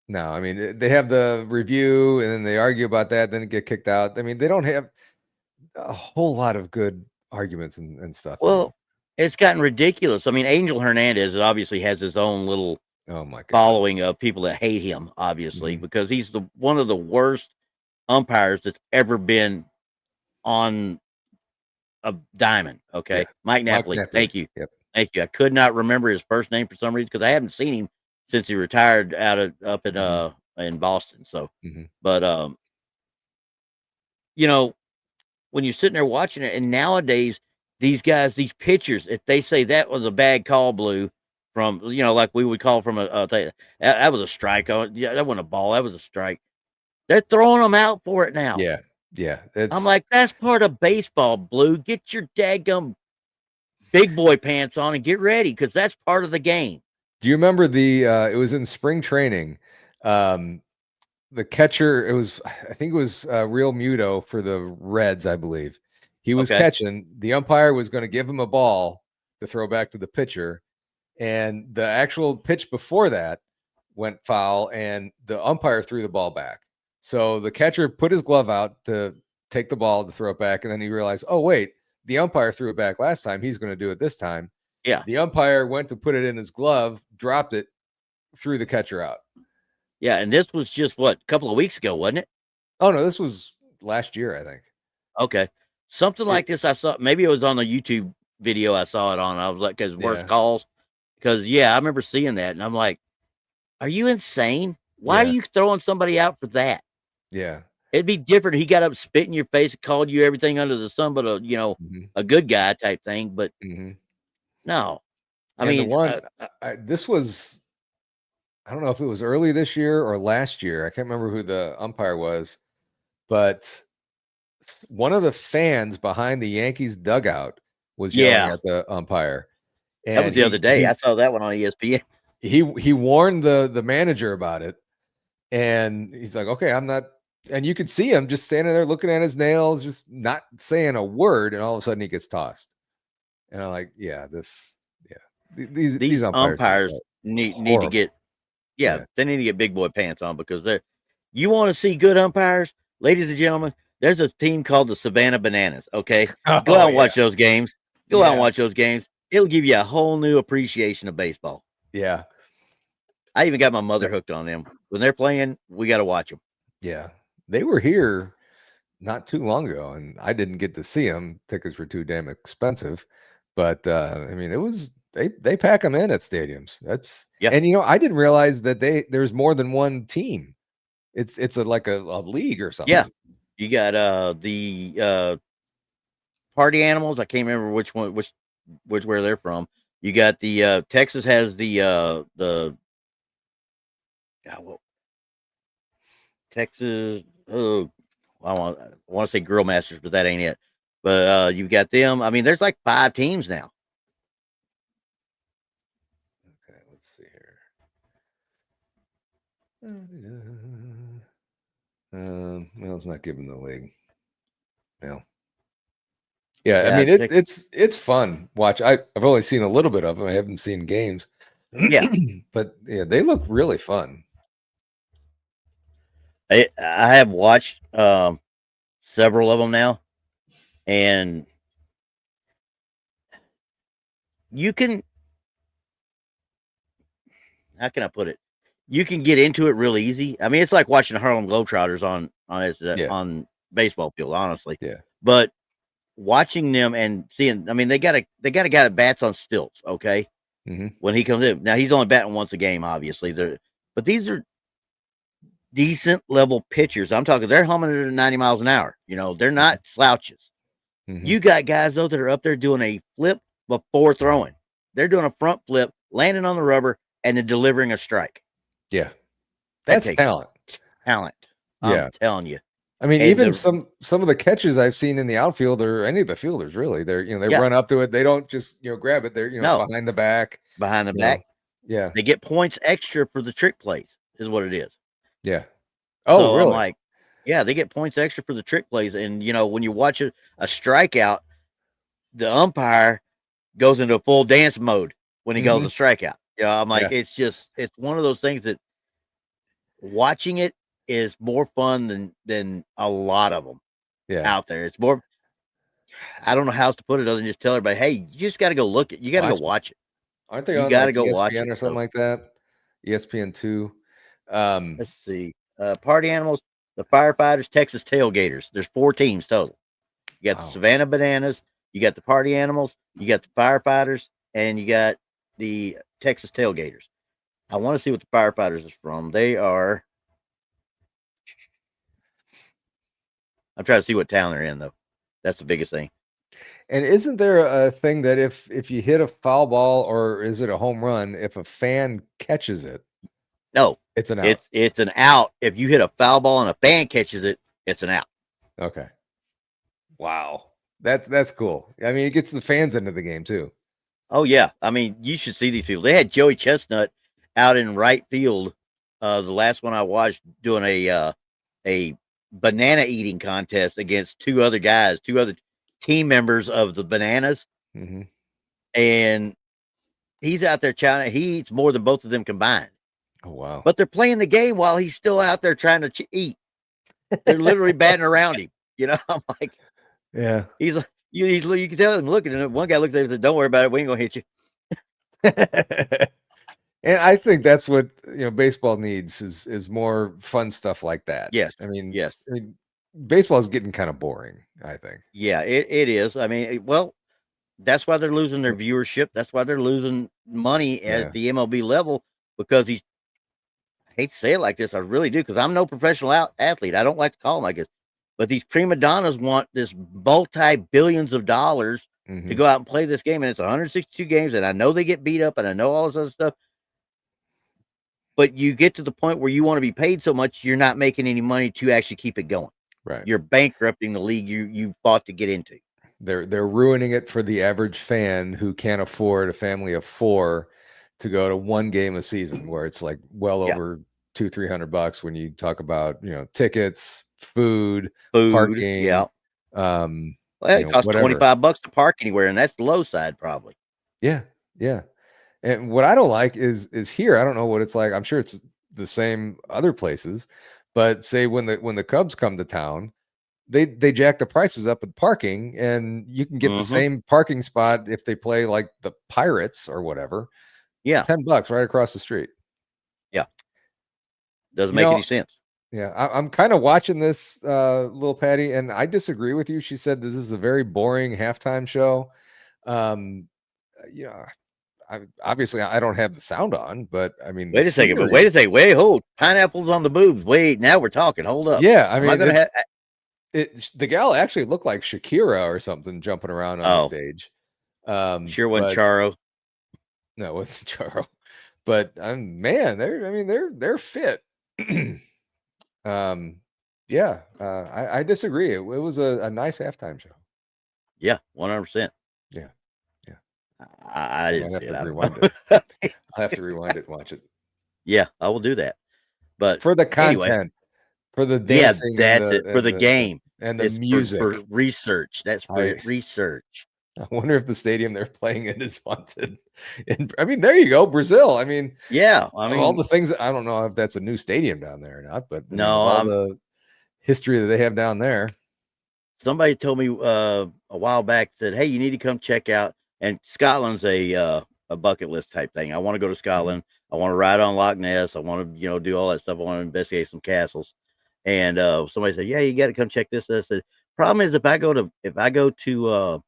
now. I mean, they have the review, and then they argue about that, then get kicked out. I mean, they don't have a whole lot of good arguments and stuff. Well, it's gotten ridiculous. I mean, Angel Hernandez obviously has his own little following of people that hate him, obviously, because he's one of the worst umpires that's ever been on a diamond. Okay. Yeah. Mike Napoli. Thank you. Yep. Thank you. I could not remember his first name for some reason because I haven't seen him since he retired up in Boston. So, but when you're sitting there watching it, and nowadays these guys, these pitchers, if they say that was a bad call, Blue, from like we would call from that was a strike. Yeah, that wasn't a ball. That was a strike. They're throwing them out for it now. Yeah. I'm like, that's part of baseball, Blue. Get your daggum big boy pants on and get ready because that's part of the game. Do you remember it was in spring training? The catcher, I think it was Real Muto for the Reds, I believe. He was catching. The umpire was going to give him a ball to throw back to the pitcher, and the actual pitch before that went foul, and the umpire threw the ball back. So the catcher put his glove out to take the ball to throw it back, and then he realized, oh wait, the umpire threw it back last time. He's going to do it this time. Yeah. The umpire went to put it in his glove, dropped it, threw the catcher out. Yeah, and this was just a couple of weeks ago, wasn't it? Oh no, this was last year, I think. Okay, something like this I saw. Maybe it was on the YouTube video I saw it on. I was like, because worst calls. Because I remember seeing that, and I'm like, are you insane? Why are you throwing somebody out for that? Yeah, it'd be different. He got up, spit in your face, and called you everything under the sun, but a good guy type thing. But no, I mean, this was I don't know if it was early this year or last year. I can't remember who the umpire was, but one of the fans behind the Yankees dugout was yelling at the umpire. And that was the other day. I saw that one on ESPN. He warned the manager about it, and he's like, "Okay, I'm not." And you could see him just standing there looking at his nails, just not saying a word, and all of a sudden he gets tossed. And I'm like, "Yeah, these umpires need to get, they need to get big boy pants on, because they're. You want to see good umpires, ladies and gentlemen? There's a team called the Savannah Bananas. Okay, go out and watch those games. Go out and watch those games. It'll give you a whole new appreciation of baseball. Yeah. I even got my mother hooked on them. When they're playing, we got to watch them. Yeah. They were here not too long ago, and I didn't get to see them. Tickets were too damn expensive. But I mean, it was they pack them in at stadiums. That's and I didn't realize that there's more than one team. It's like a league or something. Yeah. You got the Party Animals. I can't remember which where they're from. You got the Texas has the Texas. Oh, I want to say Girl Masters, but that ain't it. But you've got them. I mean, there's like 5 teams now. Okay, let's see here. Well, it's not giving the league. Well, yeah, I mean it's fun. Watch. I've only seen a little bit of them. I haven't seen games. Yeah, but they look really fun. I have watched several of them now, and you can. How can I put it? You can get into it real easy. I mean, it's like watching the Harlem Globetrotters on baseball field, honestly. Yeah. But watching them and seeing, I mean, they got a guy that bats on stilts. Okay. Mm-hmm. When he comes in, now he's only batting once a game, obviously. But these are decent level pitchers. I'm talking, they're humming at 90 miles an hour. They're not slouches. Mm-hmm. You got guys though that are up there doing a flip before throwing. They're doing a front flip, landing on the rubber, and then delivering a strike. Yeah. That's talent. Talent. I'm telling you. I mean, even some of the catches I've seen in the outfield, or any of the fielders, really, they run up to it. They don't just grab it. They're behind the back. Behind the back. Yeah. They get points extra for the trick plays, is what it is. Yeah. Oh, so really? I'm like, yeah, they get points extra for the trick plays. And when you watch a strikeout, the umpire goes into full dance mode when he goes a strikeout. I'm like, it's one of those things that watching it is more fun than a lot of them out there. It's more, I don't know how else to put it other than just tell everybody, hey, you just got to go look it. You got to go watch it. Aren't they you on got to go watch it or something like that? ESPN2. Let's see. Party Animals, the Firefighters, Texas Tailgaters. There's 4 teams total. You got the Savannah Bananas, you got the Party Animals, you got the Firefighters, and you got the Texas Tailgaters. I want to see what the Firefighters is from. They are. I'm trying to see what town they're in, though. That's the biggest thing. And isn't there a thing that if you hit a foul ball, or is it a home run, if a fan catches it? No, it's an out. It's an out. If you hit a foul ball and a fan catches it, it's an out. Okay. Wow. That's cool. I mean, it gets the fans into the game too. Oh yeah. I mean, you should see these people. They had Joey Chestnut out in right field. The last one I watched, doing a banana eating contest against 2 other guys, 2 other team members of the Bananas. Mm-hmm. And he's out there trying. He eats more than both of them combined. Oh wow! But they're playing the game while he's still out there trying to eat. They're literally batting around him. I'm like, yeah. He's like, you can tell him looking at it. One guy looks at him and said, "Don't worry about it. We ain't gonna hit you." And I think that's what baseball needs is more fun stuff like that. Yes. I mean, yes. I mean, baseball is getting kind of boring, I think. Yeah, it is. I mean, well, that's why they're losing their viewership. That's why they're losing money at the MLB level, because I hate to say it like this, I really do, because I'm no professional athlete. I don't like to call them like this. But these prima donnas want this multi-billions of dollars to go out and play this game. And it's 162 games. And I know they get beat up, and I know all this other stuff. but you get to the point where you want to be paid so much, you're not making any money to actually keep it going. Right. You're bankrupting the league you fought to get into. They're ruining it for the average fan who can't afford a family of 4 to go to one game a season, where it's like well over $200-300 when you talk about, tickets, food, parking. Yeah. Well, it costs $25 to park anywhere, and that's the low side probably. Yeah. And what I don't like is here, I don't know what it's like. I'm sure it's the same other places, but say when the Cubs come to town, they jack the prices up at parking, and you can get the same parking spot if they play like the Pirates or whatever. Yeah. $10 right across the street. Yeah. Doesn't make any sense. Yeah. I'm kind of watching this, little Patty, and I disagree with you. She said this is a very boring halftime show. Obviously I don't have the sound on, but I mean, wait a second. Wait, hold. Pineapples on the boobs. Wait, now we're talking. Hold up. Yeah. I mean, am I gonna the gal actually looked like Shakira or something jumping around on the stage. Sure wasn't Charo. No, it wasn't Charo. But man, they're fit. I disagree. It was a nice halftime show. Yeah, 100%. Yeah. I didn't see it. Rewind it. I'll have to rewind it and watch it. Yeah, I will do that. But for the content, for the dancing, that's it. For the game and the music, for research. That's for research. I wonder if the stadium they're playing in is haunted. There you go, Brazil. Yeah, all the things. I don't know if that's a new stadium down there or not, but the history that they have down there. Somebody told me a while back, said, "Hey, you need to come check out." And Scotland's a bucket list type thing. I want to go to Scotland. I want to ride on Loch Ness. I want to do all that stuff. I want to investigate some castles. And somebody said, "Yeah, you got to come check this." I said, "Problem is, if I go to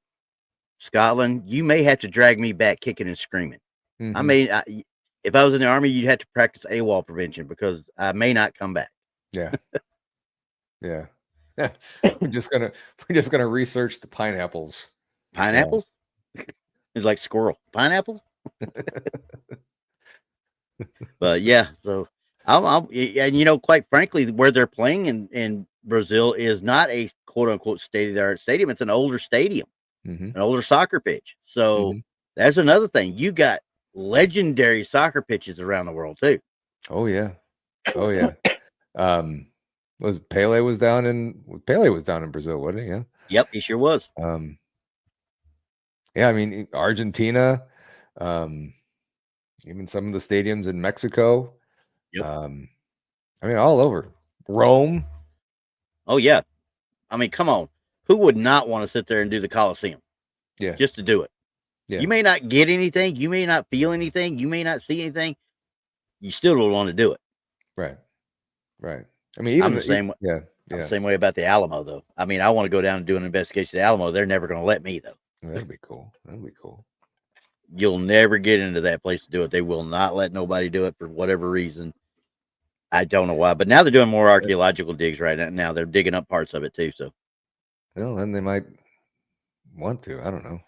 Scotland, you may have to drag me back kicking and screaming. If I was in the army, you'd have to practice AWOL prevention because I may not come back." Yeah. we're just gonna research the pineapples. Pineapples? It's like squirrel. Pineapple? But yeah, so and quite frankly, where they're playing in Brazil is not a quote unquote state-of-the-art stadium. It's an older stadium, an older soccer pitch. So that's another thing. You got legendary soccer pitches around the world too. Oh yeah. Pele was down in Brazil, wasn't he? Yeah. Yep, he sure was. Argentina, even some of the stadiums in Mexico. Yep. All over. Rome. Oh yeah. Come on. Who would not want to sit there and do the Coliseum? Yeah. Just to do it. Yeah. You may not get anything, you may not feel anything, you may not see anything. You still don't want to do it. Right. I'm the same way. Yeah. I'm the same way about the Alamo, though. I want to go down and do an investigation at the Alamo. They're never going to let me, though. That'd be cool. You'll never get into that place to do it. They will not let nobody do it for whatever reason. I don't know why, but now they're doing more archaeological digs right now. They're digging up parts of it too. So, well, then they might want to. I don't know.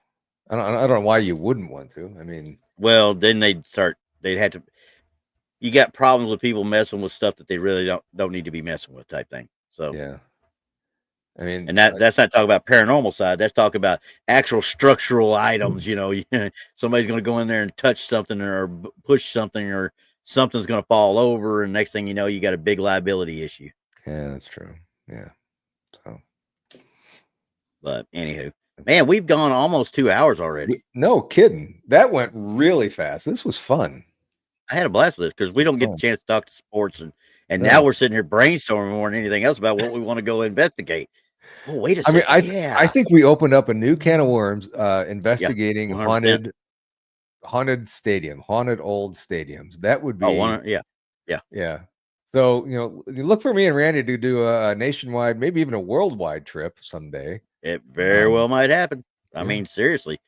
I don't know why you wouldn't want to. Well, then they'd have to. You got problems with people messing with stuff that they really don't need to be messing with, type thing. So yeah. And that's not talking about paranormal side. That's talking about actual structural items. Somebody's going to go in there and touch something or push something, or something's going to fall over, and next thing you know, you got a big liability issue. Yeah, that's true. Yeah. So, but anywho, man, we've gone almost 2 hours already. No kidding. That went really fast. This was fun. I had a blast with this because we don't get the chance to talk to sports, and now we're sitting here brainstorming more than anything else about what we want to go investigate. Oh, wait a second. I think we opened up a new can of worms, investigating haunted stadium, haunted old stadiums. That would be yeah. So you look for me and Randy to do a nationwide, maybe even a worldwide trip someday. It very well might happen. I mean, seriously,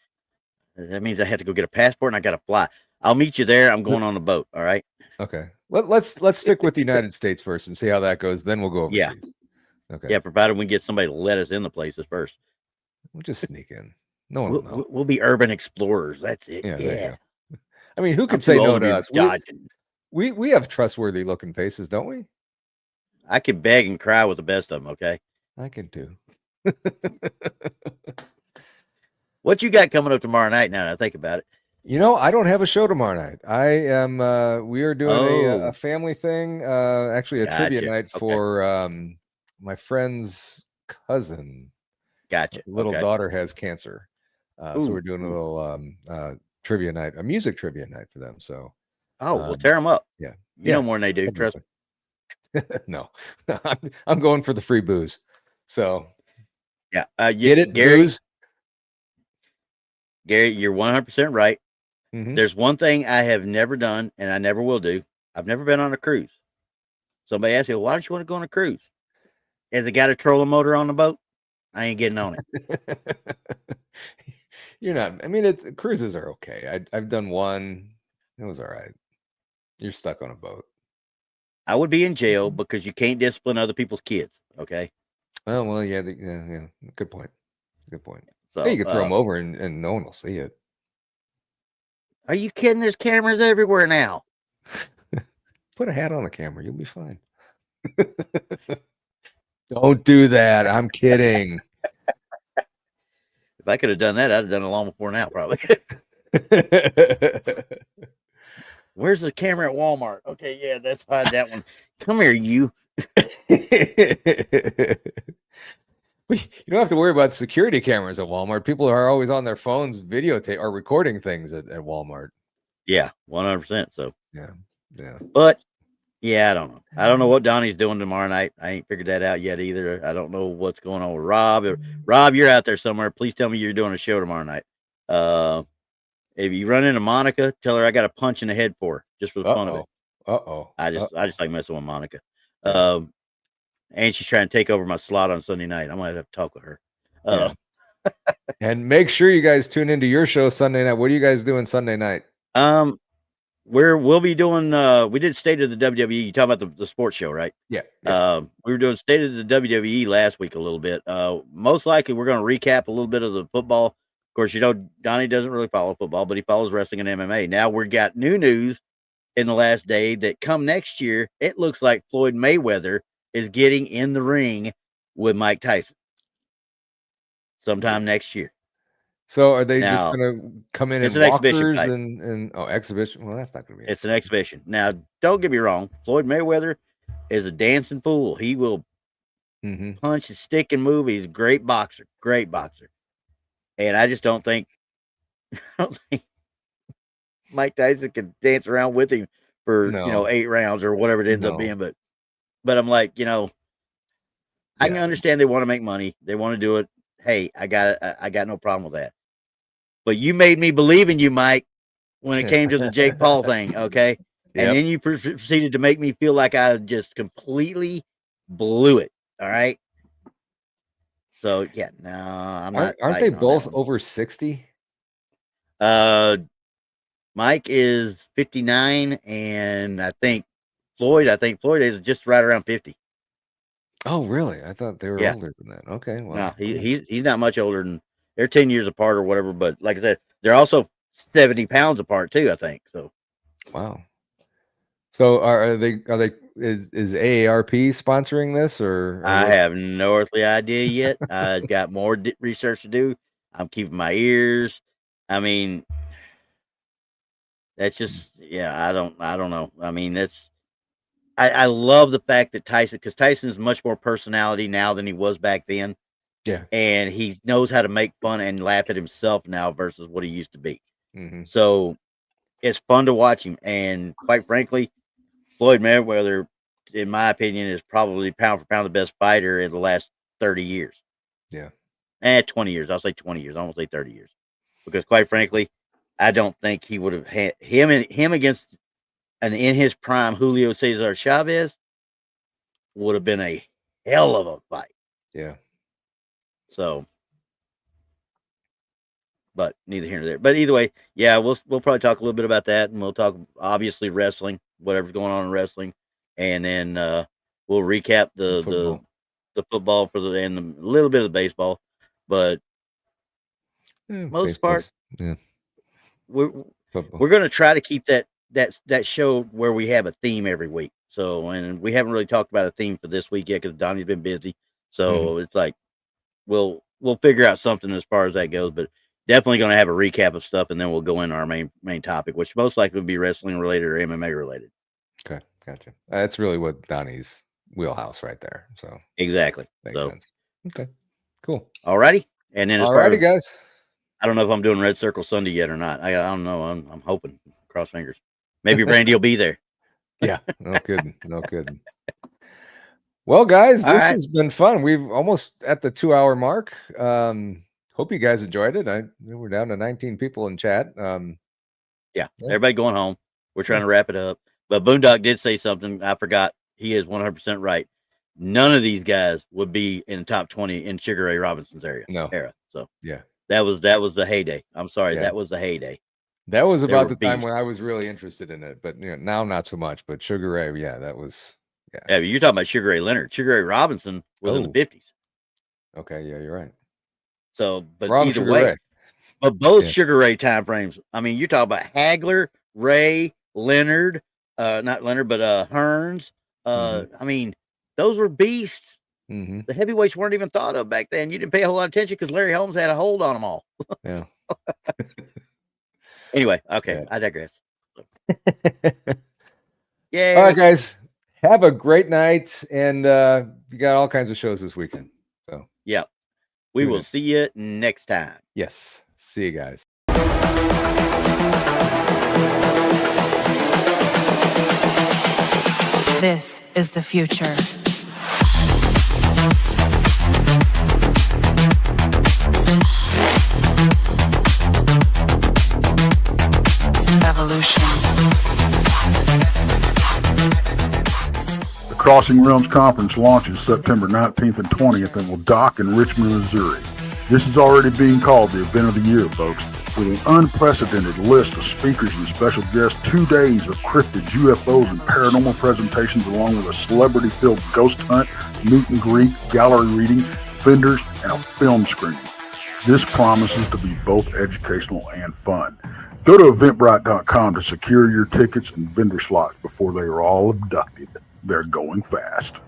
that means I have to go get a passport and I got to fly. I'll meet you there. I'm going on the boat. All right. Okay. Let's stick with the United States first and see how that goes. Then we'll go overseas. Yeah. Okay. Yeah, provided we get somebody to let us in the places first. We'll just sneak in. No one will know. We'll be urban explorers. That's it. Yeah. Who could say no to us? We have trustworthy looking faces, don't we? I can beg and cry with the best of them. Okay. I can too. What you got coming up tomorrow night? Now that I think about it. I don't have a show tomorrow night. I am. We are doing a Oh, family thing. Actually, a trivia gotcha. night Okay. for my friend's cousin. Gotcha. Little Okay. daughter has cancer, so Ooh, we're doing a ooh. little trivia night, a music trivia night for them. So, Oh, well, tear them up. yeah, You know more than they do. Trust me. No, I'm going for the free booze. So, Yeah. get it, Gary? booze. Gary, you're 100% right. Mhm. There's one thing I have never done, and I never will do. I've never been on a cruise. Somebody asked me, "Why don't you want to go on a cruise?" Has it got a trolling motor on the boat? I ain't getting on it. You're not. I mean, cruises are okay. I've done one. It was all right. You're stuck on a boat. I would be in jail because you can't discipline other people's kids. Okay. Oh well, yeah, yeah. Good point. Good point. So Hey, you could throw them over and no one will see it. Are you kidding? There's cameras everywhere now. Put a hat on the camera. You'll be fine. Don't do that. I'm kidding. If I could have done that, I'd have done it long before now, probably. Where's the camera at Walmart? Okay, yeah, that's fine. That one. Come here, you. You don't have to worry about security cameras at Walmart. People are always on their phones videotape or recording things at Walmart. Yeah, 100%. So yeah. But yeah, I don't know. I don't know what Donny's doing tomorrow night. I ain't figured that out yet either. I don't know what's going on with Rob. Rob, you're out there somewhere. Please tell me you're doing a show tomorrow night. If you run into Monica, tell her I got a punch in the head for her, just for the fun of it. I just like messing with Monica. And she's trying to take over my slot on Sunday night. I might have to talk with her. And make sure you guys tune into your show Sunday night. What are you guys doing Sunday night? We'll be doing we did State of the WWE. You talking about the sports show, right? Yeah. We were doing State of the WWE last week a little bit. Most likely we're going to recap a little bit of the football. Of course, Donny doesn't really follow football, but he follows wrestling and MMA. Now we got new news in the last day that come next year, it looks like Floyd Mayweather is getting in the ring with Mike Tyson sometime next year. So are they just going to come in and walkers and exhibition? Well, that's not going to be. It's an exhibition. Now, don't get me wrong. Floyd Mayweather is a dancing fool. He will punch and stick and move. He's a great boxer. And I just don't think Mike Tyson can dance around with him for 8 rounds or whatever it ends up being. But I'm like, I can understand they want to make money. They want to do it. Hey, I got no problem with that. But you made me believe in you, Mike, when it came to the Jake Paul thing, okay? And then you proceeded to make me feel like I just completely blew it. All right. So yeah, no, I'm not. Aren't they both over 60? Mike is 59, and I think Floyd is just right around 50. Oh, really? I thought they were older than that. Okay, well, no, he's not much older than they're 10 years apart or whatever. But like I said, they're also 70 pounds apart too. I think so. Wow. So are they is AARP sponsoring this or I have no earthly idea yet. I've got more research to do. I'm keeping my ears. I mean, that's just I don't know. I mean, I love the fact that because Tyson is much more personality now than he was back then. Yeah. And he knows how to make fun and laugh at himself now versus what he used to be. So it's fun to watch him. And quite frankly, Floyd Mayweather, in my opinion, is probably pound for pound the best fighter in the last 30 years. Yeah. 20 years. I'll say 20 years. I won't say 30 years. Because quite frankly, I don't think he would have had him against and in his prime, Julio Cesar Chavez would have been a hell of a fight. Yeah. So, but neither here nor there. But either way, we'll probably talk a little bit about that, and we'll talk obviously wrestling, whatever's going on in wrestling, and then we'll recap the football and a little bit of the baseball. But most part, we're going to try to keep that that show where we have a theme every week. So, and we haven't really talked about a theme for this week yet because Donny's been busy. So it's like we'll figure out something as far as that goes, but definitely going to have a recap of stuff, and then we'll go into our main topic, which most likely will be wrestling related or MMA related. Okay, gotcha. That's really what Donny's wheelhouse right there. So exactly makes sense. Okay, cool. Alrighty, and then alrighty, guys. I don't know if I'm doing Red Circle Sunday yet or not. I don't know. I'm hoping. Cross fingers. Maybe Brandi will be there. Yeah, no kidding. No kidding. Well, guys, this has been fun. We've almost at the 2-hour mark. Hope you guys enjoyed it. We're down to 19 people in chat. Yeah, everybody going home. We're trying to wrap it up. But Boondock did say something. I forgot. He is 100% right. None of these guys would be in the top 20 in Sugar Ray Robinson's era. So yeah, that was the heyday. I'm sorry, that was the heyday. That was about the time when I was really interested in it, but now not so much. But Sugar Ray, that was Yeah, you're talking about Sugar Ray Leonard. Sugar Ray Robinson was in the 50s. Okay, yeah, you're right. So, but either Sugar way, Ray. But both Sugar Ray time frames. I mean, you're talking about Hagler, Ray, Leonard, not Leonard, but Hearns. I mean, those were beasts. The heavyweights weren't even thought of back then. You didn't pay a whole lot of attention because Larry Holmes had a hold on them all. Yeah. Anyway, okay, I digress. Yeah. All right, guys. Have a great night, and you got all kinds of shows this weekend. So yeah, we will see you next time. Yes, see you guys. This is the future. Evolution. The Crossing Realms Conference launches September 19th and 20th and will dock in Richmond, Missouri. This is already being called the event of the year, folks. With an unprecedented list of speakers and special guests, 2 days of cryptids, UFOs, and paranormal presentations, along with a celebrity-filled ghost hunt, meet and greet, gallery reading, vendors, and a film screening. This promises to be both educational and fun. Go to eventbrite.com to secure your tickets and vendor slots before they are all abducted. They're going fast.